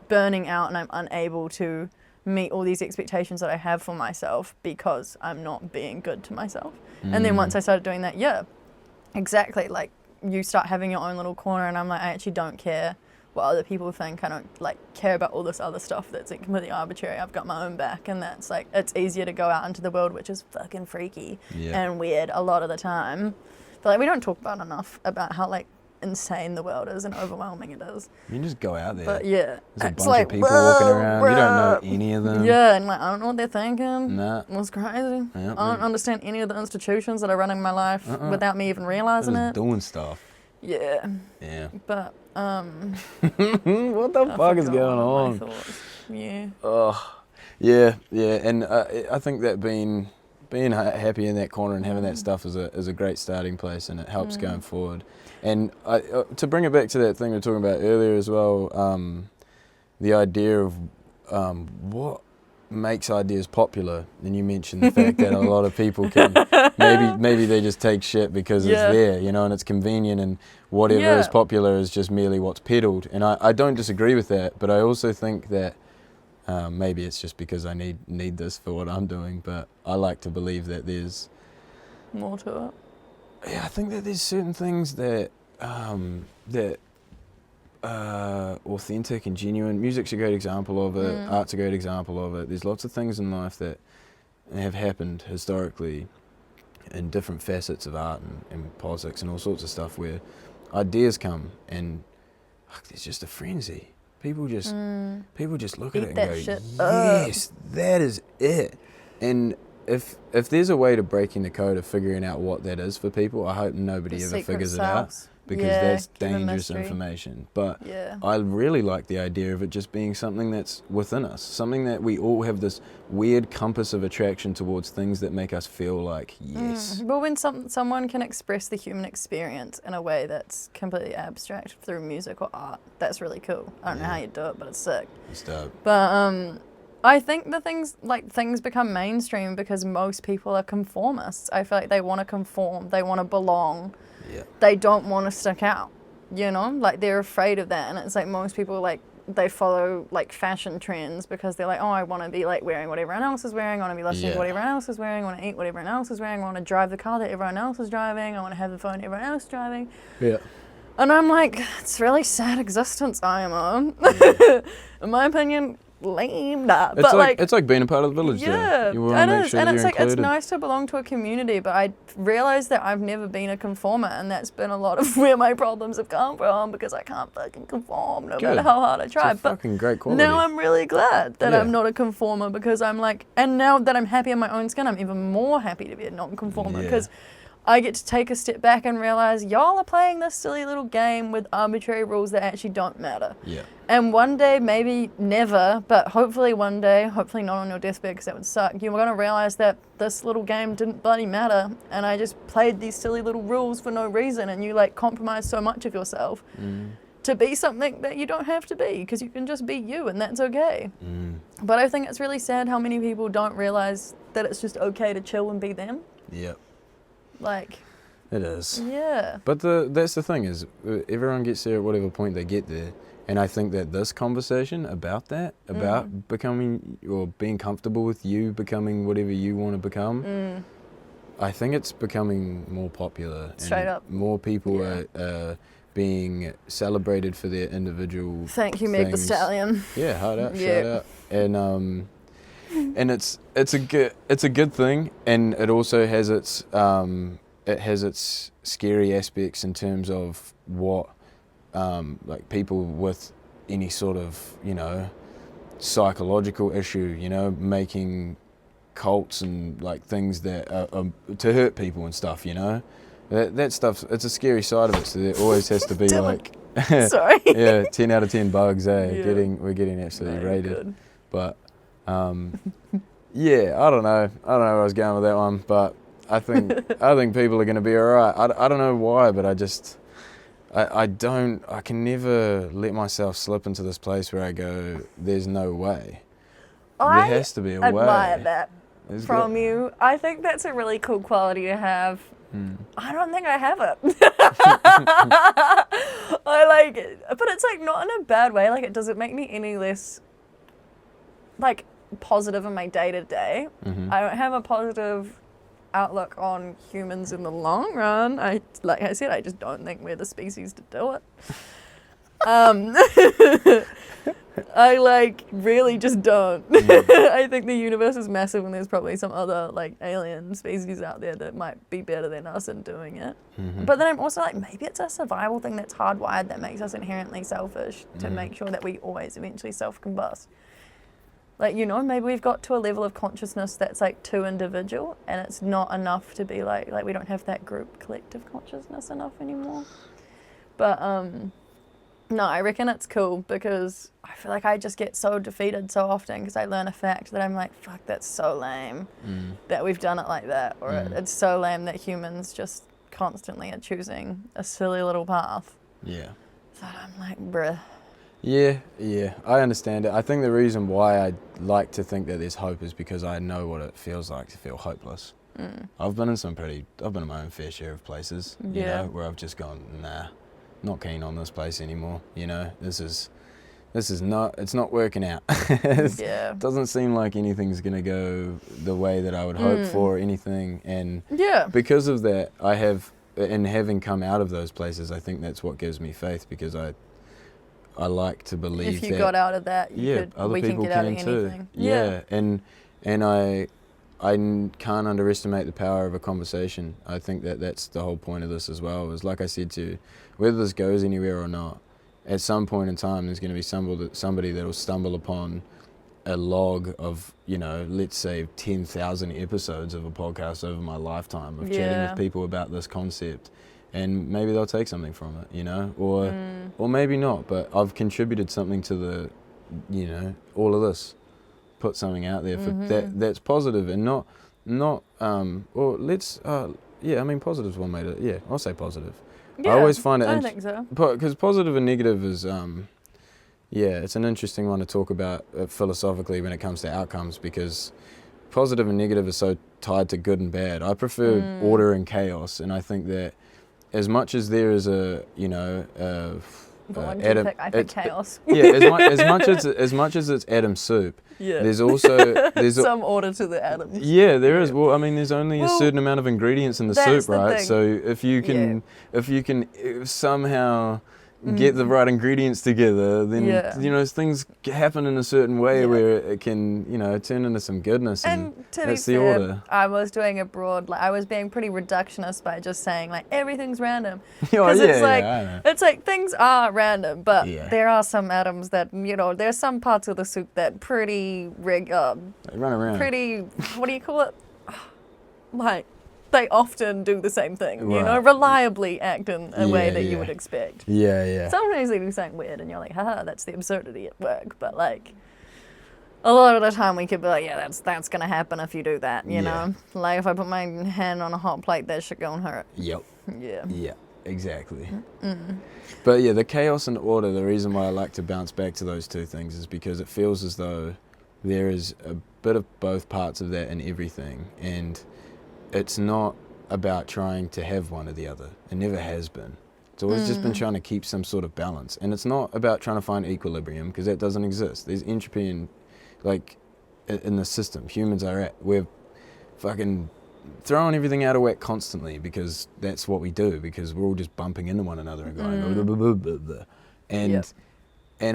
burning out and I'm unable to meet all these expectations that I have for myself because I'm not being good to myself. And then once I started doing that, exactly. Like you start having your own little corner, and I'm like, I actually don't care what other people think. I don't like care about all this other stuff that's like completely arbitrary. I've got my own back, and that's like, it's easier to go out into the world, which is fucking freaky and weird a lot of the time. But like we don't talk about enough about how like insane the world is and overwhelming it is. You just go out there. But there's a bunch of people walking around. You don't know any of them. Yeah, and like I don't know what they're thinking. Nah. It's crazy. I don't understand any of the institutions that are running my life without me even realizing it. Doing stuff. Yeah. But what the fuck is going on? Yeah. Oh, yeah, and I think that being happy in that corner and having that stuff is a great starting place, and it helps going forward. And to bring it back to that thing we were talking about earlier as well, the idea of what makes ideas popular, and you mentioned the fact that a lot of people can maybe they just take shit because it's there, you know, and it's convenient, and whatever is popular is just merely what's peddled. And I don't disagree with that, but I also think that maybe it's just because I need this for what I'm doing, but I like to believe that there's more to it. Yeah, I think that there's certain things that that authentic and genuine. Music's a great example of it. Art's a great example of it. There's lots of things in life that have happened historically in different facets of art and politics and all sorts of stuff where ideas come and there's just a frenzy. People just look at it and go, yes, that is it. And if there's a way to breaking the code of figuring out what that is for people, I hope nobody ever figures it out, because that's dangerous information. But I really like the idea of it just being something that's within us, something that we all have this weird compass of attraction towards things that make us feel like, yes. Well, when someone can express the human experience in a way that's completely abstract through music or art, that's really cool. I don't know how you do it, but it's sick. It's dope. But I think things become mainstream because most people are conformists. I feel like they want to conform, they want to belong. Yeah. They don't want to stick out, you know? Like, they're afraid of that. And it's like most people, like, they follow, like, fashion trends because they're like, oh, I want to be, like, wearing what everyone else is wearing. I want to be listening to what everyone else is wearing. I want to eat what everyone else is wearing. I want to drive the car that everyone else is driving. I want to have the phone everyone else is driving. Yeah. And I'm like, it's a really sad existence I am on. In my opinion, lame. But it's like being a part of the village. Yeah, you want to make sure and it's like included. It's nice to belong to a community, but I realized that I've never been a conformer, and that's been a lot of where my problems have come from, because I can't fucking conform no matter how hard I try. It's a fucking great quality. Now I'm really glad that I'm not a conformer, because I'm like, and now that I'm happy in my own skin, I'm even more happy to be a non-conformer, because I get to take a step back and realize y'all are playing this silly little game with arbitrary rules that actually don't matter. Yeah. And one day, maybe never, but hopefully one day, hopefully not on your deathbed because that would suck, you're going to realize that this little game didn't bloody matter, and I just played these silly little rules for no reason, and you like compromise so much of yourself to be something that you don't have to be, because you can just be you, and that's okay. But I think it's really sad how many people don't realize that it's just okay to chill and be them. Yep. Like, it is. Yeah. But that's the thing, is everyone gets there at whatever point they get there. And I think that this conversation about that, about becoming or being comfortable with you becoming whatever you want to become, I think it's becoming more popular. Straight up. More people are being celebrated for their individual Thank you, Meg the Stallion. Yeah, hard out, shout out. And it's a good thing, and it also has its scary aspects in terms of what like people with any sort of, you know, psychological issue, you know, making cults and like things that are to hurt people and stuff, you know. That stuff, it's a scary side of it, so there always has to be like sorry. 10 out of 10 bugs, we're getting absolutely rated. Good. But yeah, I don't know where I was going with that one, but I think people are going to be alright. I don't know why, but I can never let myself slip into this place where I go, there's no way. There has to be a way. I admire that from you. I think that's a really cool quality to have. I don't think I have it. I like it, but it's like not in a bad way. Like, it doesn't make me any less like positive in my day-to-day. I don't have a positive outlook on humans in the long run. Like I said, I just don't think we're the species to do it. I like really just don't. I think the universe is massive, and there's probably some other like alien species out there that might be better than us in doing it. But then I'm also like, maybe it's a survival thing that's hardwired that makes us inherently selfish to make sure that we always eventually self-combust. Like, you know, maybe we've got to a level of consciousness that's like too individual, and it's not enough to be like we don't have that group collective consciousness enough anymore. But no, I reckon it's cool, because I feel like I just get so defeated so often because I learn a fact that I'm like, fuck, that's so lame that we've done it like that, or it's so lame that humans just constantly are choosing a silly little path. Yeah. So I'm like, bruh. Yeah, I understand it. I think the reason why I like to think that there's hope is because I know what it feels like to feel hopeless. I've been in my own fair share of places, you know, where I've just gone, nah, not keen on this place anymore. You know, it's not working out. It doesn't seem like anything's gonna go the way that I would hope for, or anything. And because of that, and having come out of those places, I think that's what gives me faith, because I like to believe if you that got out of that, other we people can get out of too. anything. Yeah, and I can't underestimate the power of a conversation. I think that that's the whole point of this as well. Is like I said to you, whether this goes anywhere or not, at some point in time, there's going to be somebody that will stumble upon a log of, let's say 10,000 episodes of a podcast over my lifetime of chatting with people about this concept, and maybe they'll take something from it, or maybe not. But I've contributed something to the, all of this. Put something out there for that's positive and not positive's one way to, I'll say positive. I always find it I think so, because positive and negative is it's an interesting one to talk about philosophically when it comes to outcomes, because positive and negative are so tied to good and bad. I prefer order and chaos, and I think that as much as there is I pick chaos. As much as it's atom soup, there's also some order to the atoms. Yeah, there is. Well, I mean, there's only a certain amount of ingredients in the soup, right? So if you can somehow get the right ingredients together, then things happen in a certain way where it can turn into some goodness, and to that's be the fair, order. I was doing a broad, I was being pretty reductionist by just saying everything's random. It's like things are random, but there are some atoms that there's some parts of the soup that pretty they run around. Pretty, what do you call it? They often do the same thing, Right. Reliably act in a way that you would expect. Yeah. Sometimes they do something weird and you're like, haha, that's the absurdity at work. But a lot of the time we could be like, that's going to happen if you do that, you know? Like if I put my hand on a hot plate, that shit gonna hurt. Yep. Yeah. Yeah, exactly. But the chaos and order, the reason why I like to bounce back to those two things is because it feels as though there is a bit of both parts of that in everything. And it's not about trying to have one or the other. It never has been. It's always just been trying to keep some sort of balance. And it's not about trying to find equilibrium, because that doesn't exist. There's entropy in the system. Humans are at. We're fucking throwing everything out of whack constantly, because that's what we do, because we're all just bumping into one another and going blah, blah, blah, blah. And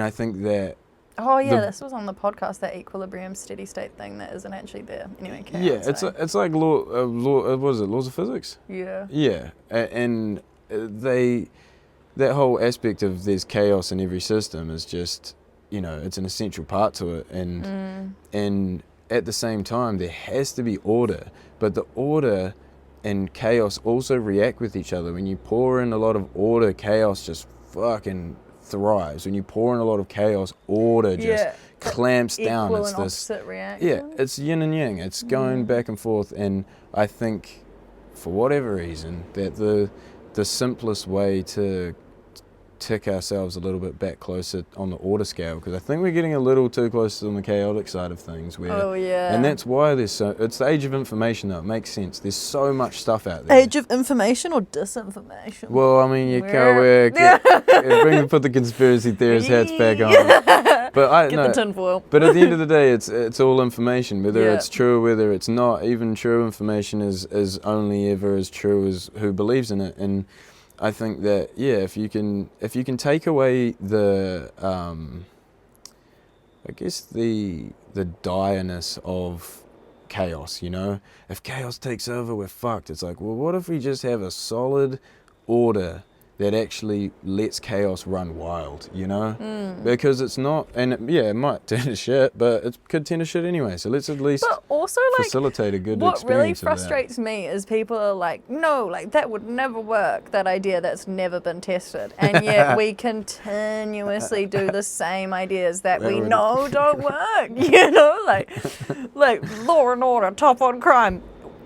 I think that this was on the podcast, that equilibrium steady state thing that isn't actually there. Anyway, it's like laws of physics? Yeah. Yeah, and that whole aspect of there's chaos in every system is just, it's an essential part to it, and at the same time there has to be order, but the order and chaos also react with each other. When you pour in a lot of order, chaos just fucking thrives. When you pour in a lot of chaos, order just clamps down. It's this opposite reaction. Yeah, it's yin and yang. It's going back and forth, and I think for whatever reason that the simplest way to tick ourselves a little bit back closer on the order scale, because I think we're getting a little too close on the chaotic side of things. And that's why it's the age of information, though. It makes sense. There's so much stuff out there. Age of information or disinformation? Well, I mean, put the conspiracy theorist hats back on. But the tinfoil. But at the end of the day, it's all information, whether it's true or whether it's not. Even true information is only ever as true as who believes in it. And I think that if you can take away the the direness of chaos, if chaos takes over, we're fucked. It's like, well, what if we just have a solid order that actually lets chaos run wild, Because it's not, and it might turn to shit, but it could turn to shit anyway. So let's at least facilitate a good experience. What really frustrates me is people are like, no, that would never work, that idea that's never been tested. And yet we continuously do the same ideas that we know don't work, like law and order, tough on crime.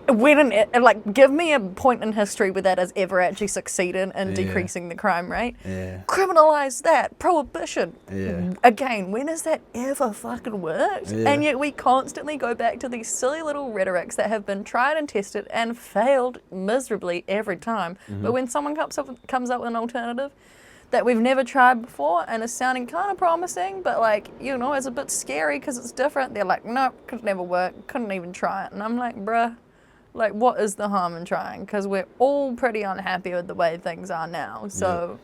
Give me a point in history where that has ever actually succeeded in decreasing the crime rate. Yeah. Criminalize that. Prohibition. Yeah. Again, when has that ever fucking worked? Yeah. And yet we constantly go back to these silly little rhetorics that have been tried and tested and failed miserably every time. But when someone comes up with an alternative that we've never tried before and is sounding kind of promising, but it's a bit scary because it's different, they're like, nope, could never work, couldn't even try it. And I'm like, bruh, what is the harm in trying? Because we're all pretty unhappy with the way things are now. So,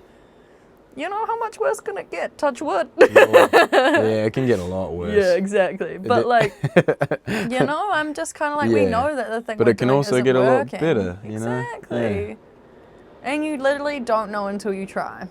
you know, how much worse can it get? Touch wood. Yeah, it can get a lot worse. Yeah, exactly. But like, you know, I'm just kind of like, we know that the thing but we're it can doing also isn't get a lot working. better, you know? Exactly. Yeah. And you literally don't know until you try.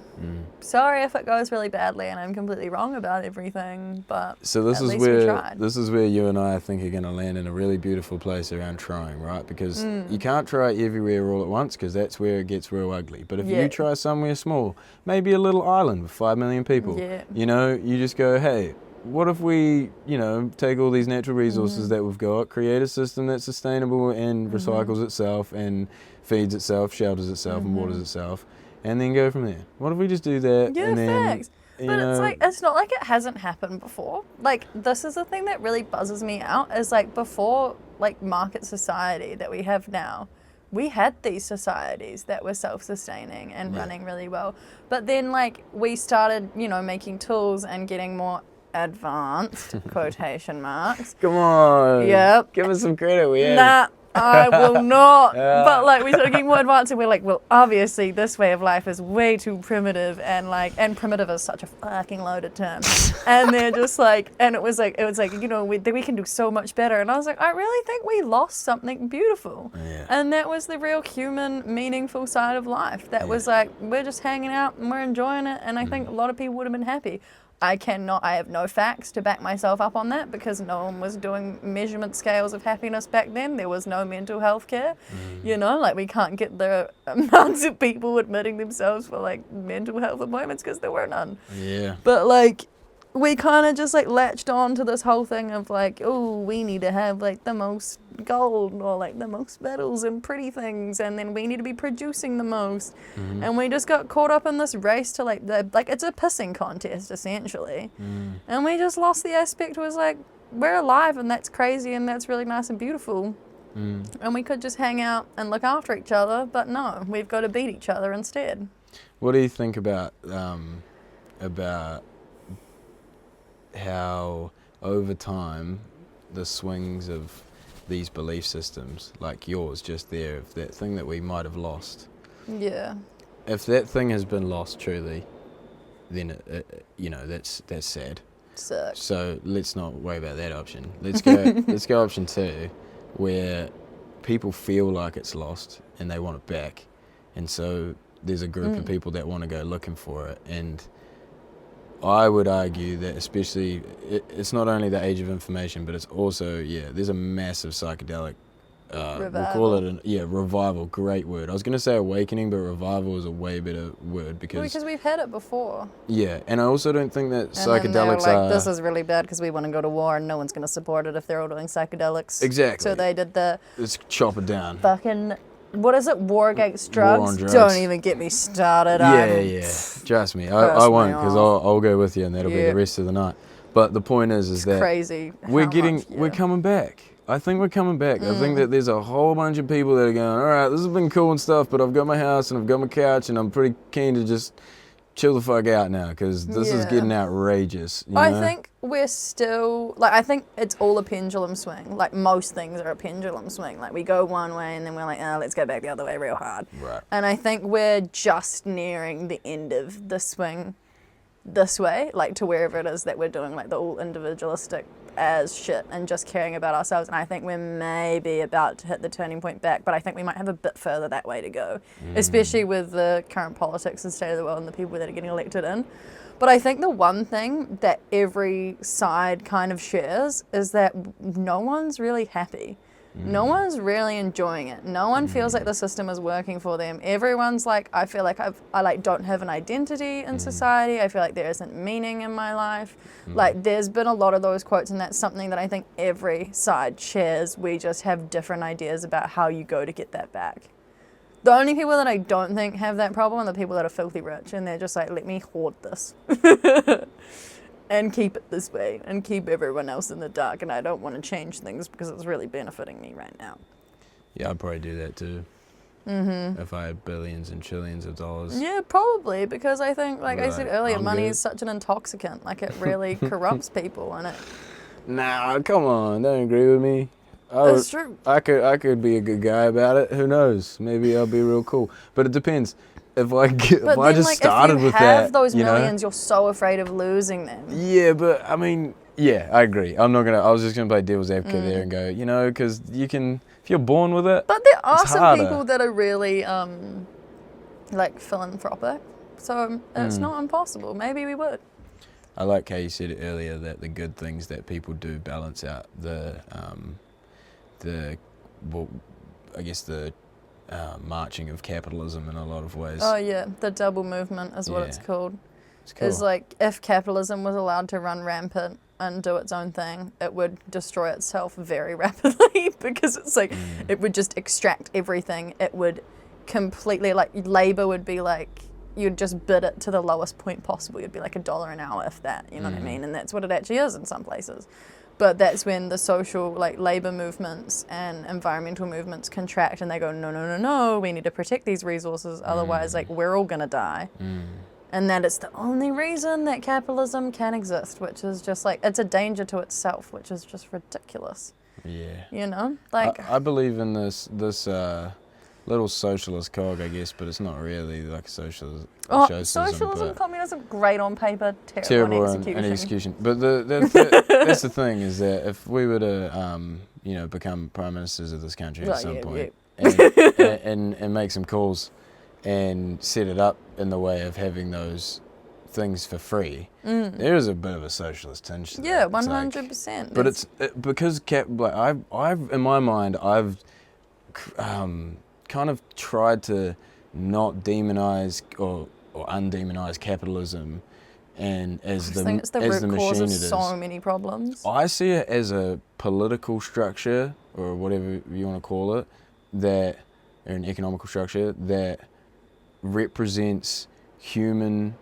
Sorry if it goes really badly and I'm completely wrong about everything, but so this at is least we where tried. this is where you and I think are going to land in a really beautiful place around trying, right? Because you can't try everywhere all at once, because that's where it gets real ugly. But if you try somewhere small, maybe a little island with 5 million people, you know, you just go, hey, what if we, you know, take all these natural resources that we've got, create a system that's sustainable and recycles itself and feeds itself, shelters itself and waters itself, and then go from there. What if we just do that? Yeah, and then, facts. But it's like, it's not like it hasn't happened before. Like, this is the thing that really buzzes me out, is like, before like market society that we have now, we had these societies that were self-sustaining and running really well. But then like we started, you know, making tools and getting more advanced, quotation marks. Come on. Yep. Give us some credit. We Nah, I will not. But like we started getting more advanced and we're like, well, obviously this way of life is way too primitive, and like, and primitive is such a fucking loaded term. And they're just like, and it was like, you know, we can do so much better. And I was like, I really think we lost something beautiful. Yeah. And that was the real human, meaningful side of life. That was like, we're just hanging out and we're enjoying it. And I think a lot of people would have been happy. I have no facts to back myself up on that, because no one was doing measurement scales of happiness back then. There was no mental health care. You know, like we can't get the amounts of people admitting themselves for like mental health appointments because there were none. Yeah. But like, we kind of just like latched on to this whole thing of like, oh, we need to have like the most gold or like the most medals and pretty things, and then we need to be producing the most. And we just got caught up in this race to like it's a pissing contest essentially. And we just lost the aspect was like, we're alive and that's crazy and that's really nice and beautiful. And we could just hang out and look after each other, but no, we've got to beat each other instead. What do you think about how over time the swings of these belief systems, like yours just there, if that thing that we might have lost, if that thing has been lost truly, then you know, that's sad. Sucks. So let's not worry about that option. Let's go option 2, where people feel like it's lost and they want it back, and so there's a group of people that want to go looking for it. And I would argue that especially, it's not only the age of information, but it's also, there's a massive psychedelic, we'll call it revival, great word. I was going to say awakening, but revival is a way better word because we've had it before. Yeah, and I also don't think that and psychedelics then are... this is really bad because we want to go to war and no one's going to support it if they're all doing psychedelics. Exactly. So they did the... Let's chop it down. Fucking... What is it? War against drugs? War on drugs. Don't even get me started. Trust me. I won't, because I'll go with you, and that'll be the rest of the night. But the point is that crazy. We're coming back. I think we're coming back. I think that there's a whole bunch of people that are going, all right, this has been cool and stuff, but I've got my house and I've got my couch and I'm pretty keen to just chill the fuck out now, because this is getting outrageous. You know? I think we're still, like, I think it's all a pendulum swing. Like, most things are a pendulum swing. Like, we go one way and then we're like, let's go back the other way real hard. Right. And I think we're just nearing the end of the swing this way, like to wherever it is that we're doing like the all individualistic as shit and just caring about ourselves. And I think we're maybe about to hit the turning point back, but I think we might have a bit further that way to go, especially with the current politics and state of the world and the people that are getting elected in. But I think the one thing that every side kind of shares is that no one's really happy. No one's really enjoying it. No one feels like the system is working for them. Everyone's like, I feel like I don't have an identity in society. I feel like there isn't meaning in my life. Like, there's been a lot of those quotes, and that's something that I think every side shares. We just have different ideas about how you go to get that back. The only people that I don't think have that problem are the people that are filthy rich, and they're just like, let me hoard this. And keep it this way, and keep everyone else in the dark, and I don't want to change things because it's really benefiting me right now. Yeah, I'd probably do that too. If I had billions and trillions of dollars. Yeah, probably, because I think, like I said earlier, I'm money good. is such an intoxicant. Like, it really corrupts people, and it... Nah, come on, don't agree with me. It's true. I could be a good guy about it. Who knows? Maybe I'll be real cool. But it depends. if I then, just started with that, if you have those you know? millions, you're so afraid of losing them. Yeah, but I mean, yeah, I agree. I was just gonna play devil's advocate there and go, because you can, if you're born with it. But there are it's some harder. people that are really like philanthropic, so it's not impossible. Maybe we would. I like how you said it earlier that the good things that people do balance out the marching of capitalism in a lot of ways. Oh yeah, the double movement is what it's called. It's cool. Is like if capitalism was allowed to run rampant and do its own thing, it would destroy itself very rapidly because it's like it would just extract everything. It would completely, like, labor would be like, you'd just bid it to the lowest point possible. You'd be like $1 an hour, if that, you know what I mean? And that's what it actually is in some places. But that's when the social, like, labor movements and environmental movements contract and they go, no, we need to protect these resources, otherwise, like, we're all gonna die. And that it's the only reason that capitalism can exist, which is just like, it's a danger to itself, which is just ridiculous. Yeah. You know? Like, I believe in this little socialist cog, I guess, but it's not really like a socialism. Socialism, communism, great on paper, terrible in execution. But that's the thing, is that if we were to, become prime ministers of this country at some point and make some calls and set it up in the way of having those things for free, there is a bit of a socialist tinge to that. 100%. But it's because I've in my mind I've kind of tried to not demonize or undemonize capitalism, and as the root machine cause of it is. so many problems. I see it as a political structure, or whatever you want to call it, or an economical structure that represents a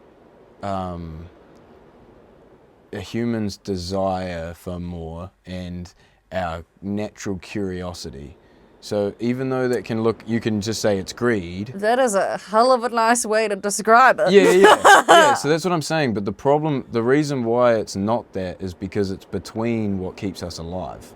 human's desire for more and our natural curiosity. So even though that can look, you can just say it's greed. That is a hell of a nice way to describe it. Yeah. So that's what I'm saying. But the reason why it's not that is because it's between what keeps us alive.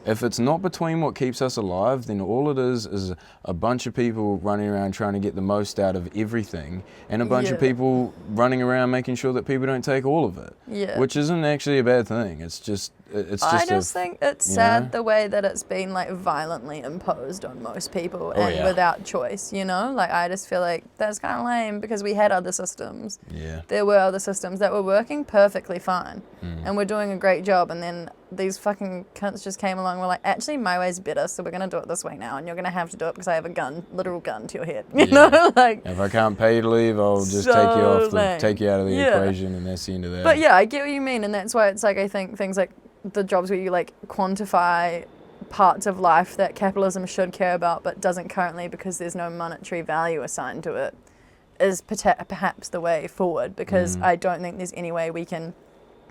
If it's not between what keeps us alive, then all it is a bunch of people running around trying to get the most out of everything, and a bunch of people running around making sure that people don't take all of it. Yeah. Which isn't actually a bad thing. It's just I just think it's sad the way that it's been, like, violently imposed on most people without choice, you know? Like, I just feel like that's kind of lame because we had other systems. Yeah. There were other systems that were working perfectly fine and we're doing a great job, and then these fucking cunts just came along and were like, actually, my way's better, so we're going to do it this way now, and you're going to have to do it because I have a gun, literal gun to your head, you know? Like, if I can't pay you to leave, I'll just take you out of the equation, and that's the end of that. But yeah, I get what you mean, and that's why it's like, I think things like the jobs where you, like, quantify parts of life that capitalism should care about but doesn't currently because there's no monetary value assigned to it is perhaps the way forward, because I don't think there's any way we can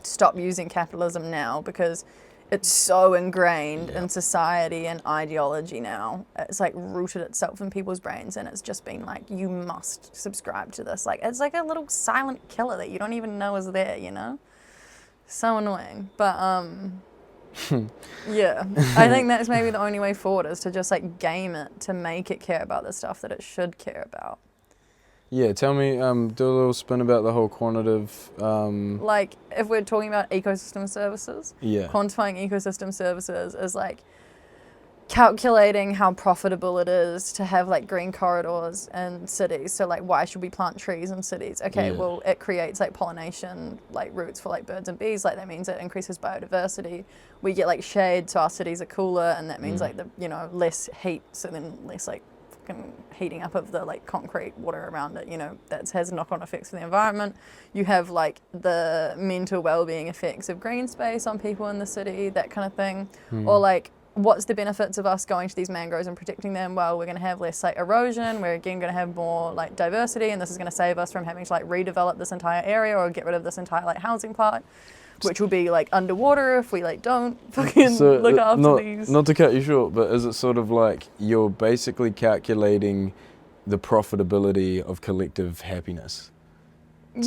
stop using capitalism now because it's so ingrained in society and ideology now. It's like rooted itself in people's brains, and it's just been like, you must subscribe to this. Like, it's like a little silent killer that you don't even know is there, you know? So annoying. But yeah, I think that's maybe the only way forward, is to just, like, game it to make it care about the stuff that it should care about. Yeah, tell me, do a little spin about the whole quantitative... Like, if we're talking about ecosystem services, quantifying ecosystem services is, like, calculating how profitable it is to have, like, green corridors in cities. So, like, why should we plant trees in cities? Okay, well, it creates, like, pollination, like, routes for, like, birds and bees. Like, that means it increases biodiversity. We get, like, shade, so our cities are cooler, and that means, like, less heat, so then less, like, heating up of the, like, concrete water around it, you know, that has knock-on effects for the environment. You have, like, the mental well-being effects of green space on people in the city, that kind of thing. Or, like, what's the benefits of us going to these mangroves and protecting them? Well, we're going to have less, like, erosion, we're again going to have more, like, diversity, and this is going to save us from having to, like, redevelop this entire area or get rid of this entire, like, housing part, which will be, like, underwater if we, like, don't fucking look after these. Not to cut you short, but is it sort of like you're basically calculating the profitability of collective happiness?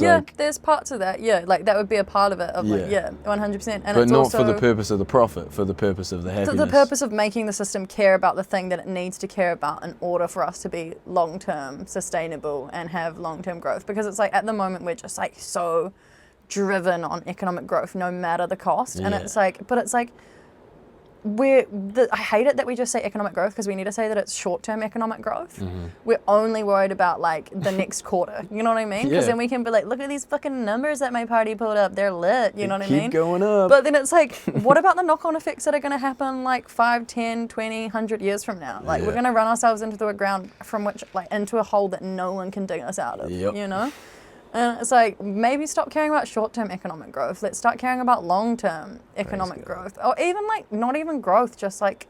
Yeah, there's parts of that. Yeah, like that would be a part of it. Of 100%. And but it's not also for the purpose of the profit, for the purpose of the happiness. the purpose of making the system care about the thing that it needs to care about in order for us to be long-term sustainable and have long-term growth. Because it's like at the moment we're just like so driven on economic growth, no matter the cost. And it's like, but it's like. I hate it that we just say economic growth because we need to say that it's short-term economic growth. Mm-hmm. We're only worried about like the next quarter. You know what I mean? Because then we can be like, look at these fucking numbers that my party pulled up. They're lit. You know what I mean? Keep going up. But then it's like, what about the knock-on effects that are going to happen like 5, 10, 20, 100 years from now? Like we're going to run ourselves into the ground from which like into a hole that no one can dig us out of. You know? And it's like, maybe stop caring about short-term economic growth. Let's start caring about long-term economic growth. Or even like, not even growth, just like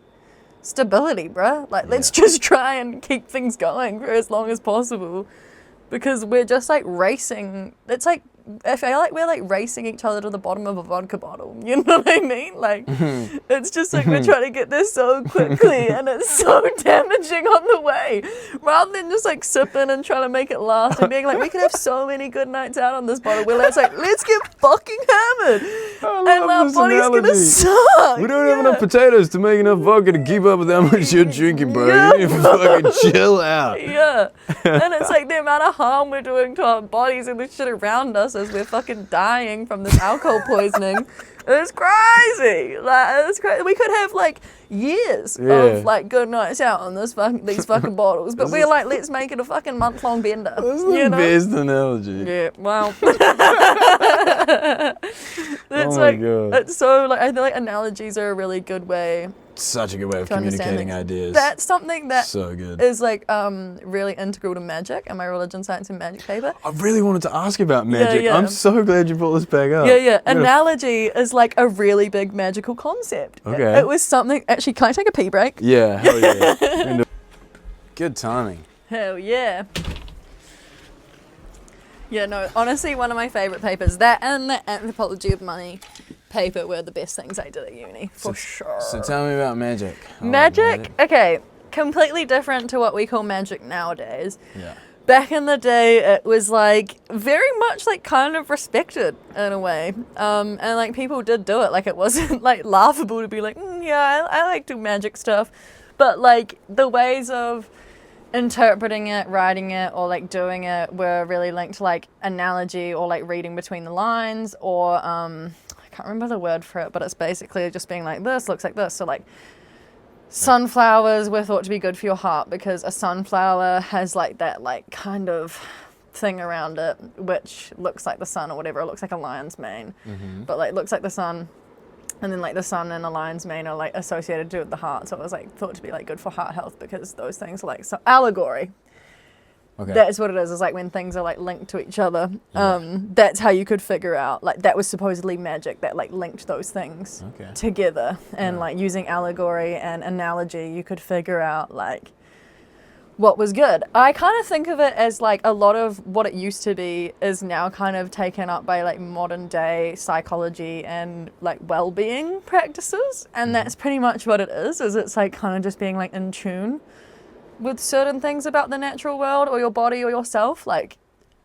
stability, bruh. Like, let's just try and keep things going for as long as possible. Because we're just like racing. It's like, I feel like we're like racing each other to the bottom of a vodka bottle. You know what I mean? Like, it's just like we're trying to get there so quickly and it's so damaging on the way. Rather than just like sipping and trying to make it last and being like, we could have so many good nights out on this bottle. We're like, let's get fucking hammered. And our body's gonna suck. We don't have enough potatoes to make enough vodka to keep up with how much you're drinking, bro. You need to fucking chill out. Yeah. And it's like the amount of harm we're doing to our bodies and the shit around us as we're fucking dying from this alcohol poisoning. It's crazy. Like, it's crazy. We could have like years of like good nights out on these fucking bottles, but we're like, let's make it a fucking month-long bender. That's the best analogy. Yeah, well. It's like, it's so like, I feel like analogies are a really good way. Such a good way of communicating ideas. That's something that so good. Is like really integral to magic and my religion, science and magic paper. I really wanted to ask about magic. I'm so glad you brought this back up. Analogy is like a really big magical concept. Okay. It was something, actually, can I take a pee break? Yeah, hell yeah. Good timing. Hell yeah. Yeah, no, honestly, one of my favourite papers, that and the Anthropology of Money paper were the best things I did at uni, for sure. So tell me about magic. Magic, okay, completely different to what we call magic nowadays. Yeah. Back in the day, it was like very much like kind of respected in a way. And like people did do it. Like it wasn't like laughable to be like, I like do magic stuff. But like the ways of interpreting it, writing it, or like doing it were really linked to like analogy or like reading between the lines or I can't remember the word for it, but it's basically just being like, this looks like this. So like sunflowers were thought to be good for your heart because a sunflower has like that like kind of thing around it which looks like the sun or whatever. It looks like a lion's mane, but like looks like the sun. And then like the sun and a lion's mane are like associated with the heart. So it was like thought to be like good for heart health because those things are like, so allegory. Okay. That's what it is. It's like when things are like linked to each other. That's how you could figure out, like that was supposedly magic that like linked those things together. And like using allegory and analogy, you could figure out like what was good. I kind of think of it as like a lot of what it used to be is now kind of taken up by like modern day psychology and like well-being practices. And that's pretty much what it is it's like kind of just being like in tune with certain things about the natural world or your body or yourself, like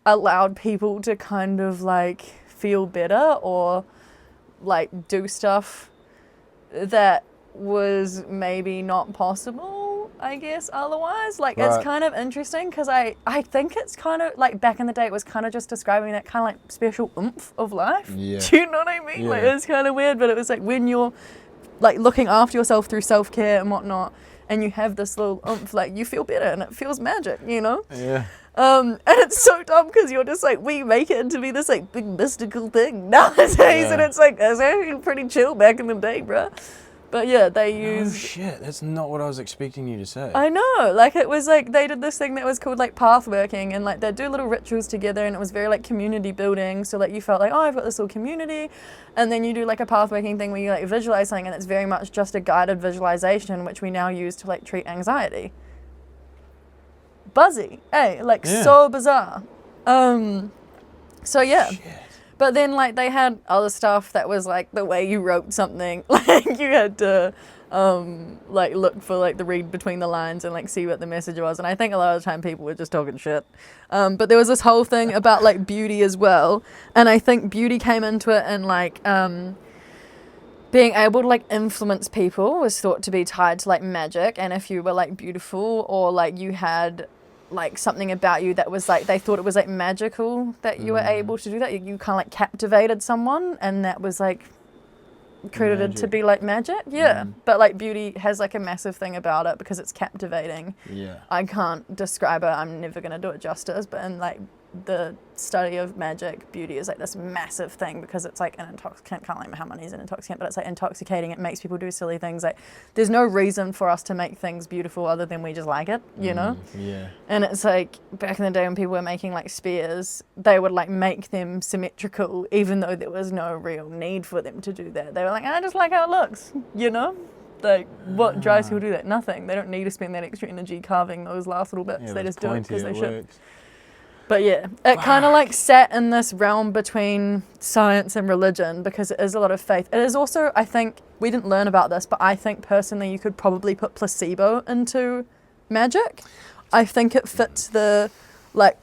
allowed people to kind of like feel better or like do stuff that was maybe not possible, I guess, otherwise. Like, it's kind of interesting because I think it's kind of, like, back in the day, it was kind of just describing that kind of, like, special oomph of life. Yeah. Do you know what I mean? Yeah. Like, it's kind of weird, but it was, like, when you're, like, looking after yourself through self-care and whatnot, and you have this little oomph, like, you feel better, and it feels magic, you know? Yeah. And it's so dumb because you're just like, we make it to be this, like, big mystical thing nowadays, and it's, like, it's actually pretty chill back in the day, bruh. But yeah, they use... Oh shit, that's not what I was expecting you to say. I know, like it was like, they did this thing that was called like path working and like they'd do little rituals together and it was very like community building. So like you felt like, oh, I've got this little community. And then you do like a path working thing where you like visualize something and it's very much just a guided visualization which we now use to like treat anxiety. Buzzy, hey, like so bizarre. So yeah. Shit. But then, like, they had other stuff that was, like, the way you wrote something. Like, you had to, like, look for, like, the read between the lines and, like, see what the message was. And I think a lot of the time people were just talking shit. But there was this whole thing about, like, beauty as well. And I think beauty came into it and, like, being able to, like, influence people was thought to be tied to, like, magic. And if you were, like, beautiful or, like, you had... like something about you that was like they thought it was like magical that you were able to do that, you kind of like captivated someone and that was like credited to be like magic. But like beauty has like a massive thing about it because it's captivating. I can't describe it, I'm never going to do it justice, but in like the study of magic, beauty is like this massive thing because it's like an intoxicant. Can't like how money's an intoxicant, but it's like intoxicating. It makes people do silly things. Like there's no reason for us to make things beautiful other than we just like it, you know? And it's like back in the day when people were making like spears, they would like make them symmetrical even though there was no real need for them to do that. They were like, I just like how it looks, you know? Like what drives people to do that? Nothing. They don't need to spend that extra energy carving those last little bits. They just do it because they should. But yeah, it kind of like sat in this realm between science and religion because it is a lot of faith. It is also, I think, we didn't learn about this, but I think personally you could probably put placebo into magic. I think it fits the like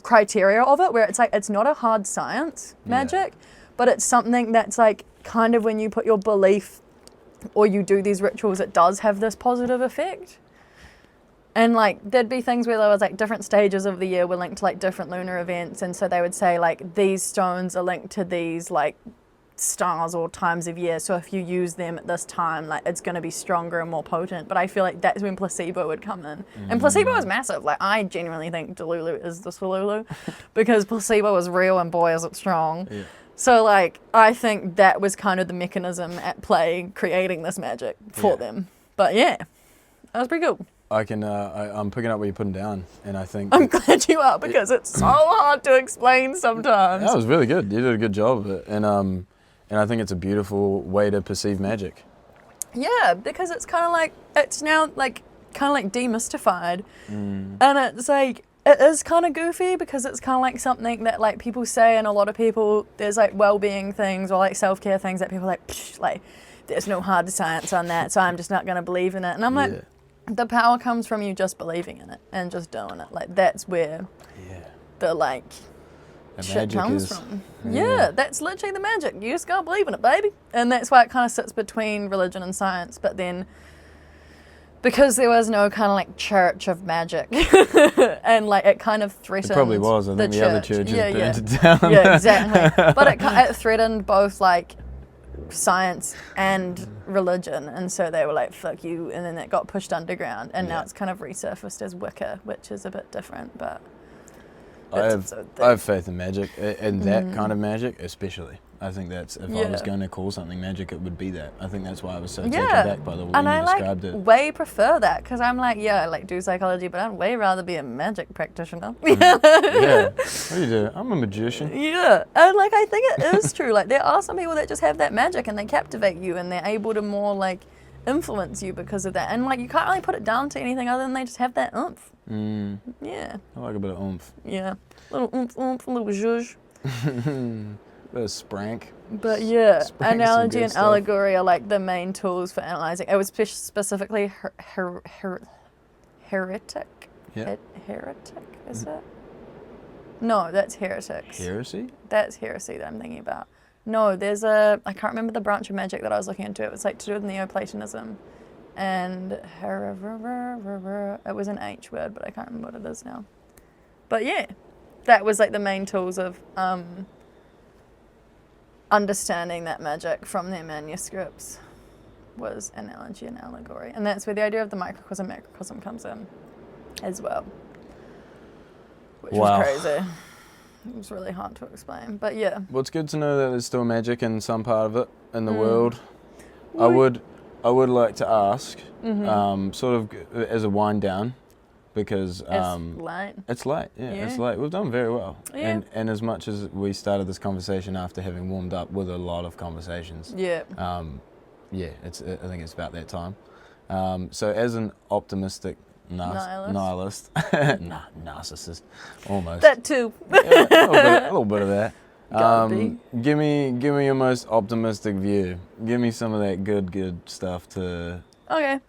criteria of it where it's like, it's not a hard science magic, but it's something that's like kind of when you put your belief or you do these rituals, it does have this positive effect. And like there'd be things where there was like different stages of the year were linked to like different lunar events, and so they would say like these stones are linked to these like stars or times of year, so if you use them at this time like it's going to be stronger and more potent. But I feel like that's when placebo would come in, and placebo is massive. Like I genuinely think Delulu is the Swalulu because placebo is real and boy is it strong. So like I think that was kind of the mechanism at play creating this magic for them. But yeah, that was pretty cool. I'm picking up what you're putting down, and I think... I'm glad you are, because it's so hard to explain sometimes. That was really good. You did a good job of it, and I think it's a beautiful way to perceive magic. Yeah, because it's kind of like, it's now like, kind of like demystified, and it's like, it is kind of goofy because it's kind of like something that like people say, and a lot of people, there's like well-being things or like self-care things that people are like, there's no hard science on that, so I'm just not going to believe in it. And I'm like... The power comes from you just believing in it and just doing it. Like that's where the like shit comes from. Yeah, that's literally the magic. You just gotta believe in it, baby. And that's why it kind of sits between religion and science. But then, because there was no kind of like church of magic, and like it kind of threatened. It probably was. I think the other churches burned it down. Yeah, exactly. But it threatened both like science and religion, and so they were like fuck you, and then it got pushed underground, and now it's kind of resurfaced as Wicca, which is a bit different, but I have faith in magic, and that kind of magic especially. I think that's, if I was going to call something magic, it would be that. I think that's why I was so taken back by the way you described it. And I way prefer that, because I'm like, I like do psychology, but I'd way rather be a magic practitioner. Yeah. What do you do? I'm a magician. Yeah. And like, I think it is true. Like, there are some people that just have that magic and they captivate you and they're able to more like influence you because of that. And like, you can't really put it down to anything other than they just have that oomph. Yeah. I like a bit of oomph. Yeah. A little oomph, a little zhuzh. Bit of sprank. But analogy and allegory are like the main tools for analyzing. It was specifically heretic. Yeah. Heretic, is it? No, that's heretics. Heresy? That's heresy that I'm thinking about. No, there's I can't remember the branch of magic that I was looking into. It was like to do with Neoplatonism. And it was an H word, but I can't remember what it is now. But yeah, that was like the main tools of understanding that magic from their manuscripts was analogy and allegory. And that's where the idea of the microcosm, macrocosm comes in as well. Which is crazy. It was really hard to explain, but yeah. Well, it's good to know that there's still magic in some part of it in the world. I would like to ask, sort of as a wind down, because it's late. It's late. We've done very well, and as much as we started this conversation after having warmed up with a lot of conversations, I think it's about that time. So as an optimistic nihilist, narcissist, almost that too, a little bit of that. Gotta be. Give me your most optimistic view. Give me some of that good stuff to Okay.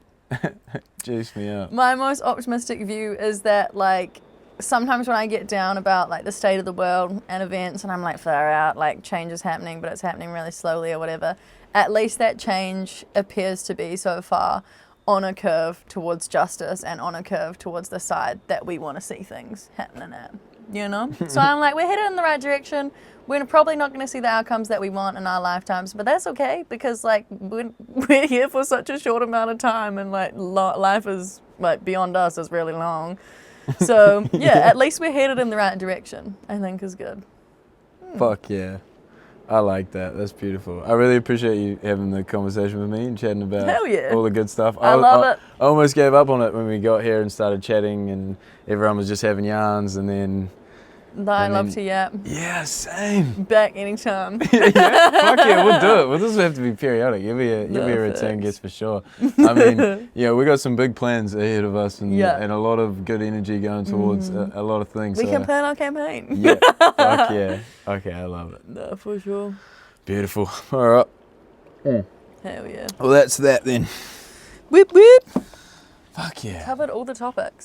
juice me up. My most optimistic view is that, like, sometimes when I get down about, like, the state of the world and events and I'm like, far out, like, change is happening, but it's happening really slowly or whatever, at least that change appears to be so far on a curve towards justice and on a curve towards the side that we want to see things happening at, you know? So I'm like, we're headed in the right direction. We're probably not going to see the outcomes that we want in our lifetimes, but that's okay because, like, we're here for such a short amount of time and, like, life is, like, beyond us is really long. So, yeah, at least we're headed in the right direction, I think is good. Fuck yeah. I like that. That's beautiful. I really appreciate you having the conversation with me and chatting about Hell yeah. all the good stuff. I love it. I almost gave up on it when we got here and started chatting and everyone was just having yarns and then... I love to yap. Yeah, same. Back anytime. Yeah, fuck yeah, we'll do it. Well, this will have to be periodic. You'll be a return guest for sure. I mean, yeah, we got some big plans ahead of us and a lot of good energy going towards a lot of things. We can plan our campaign. Yeah, fuck yeah. Okay, I love it. No, for sure. Beautiful. All right. Hell yeah. Well, that's that then. Whip whip. Fuck yeah. Covered all the topics.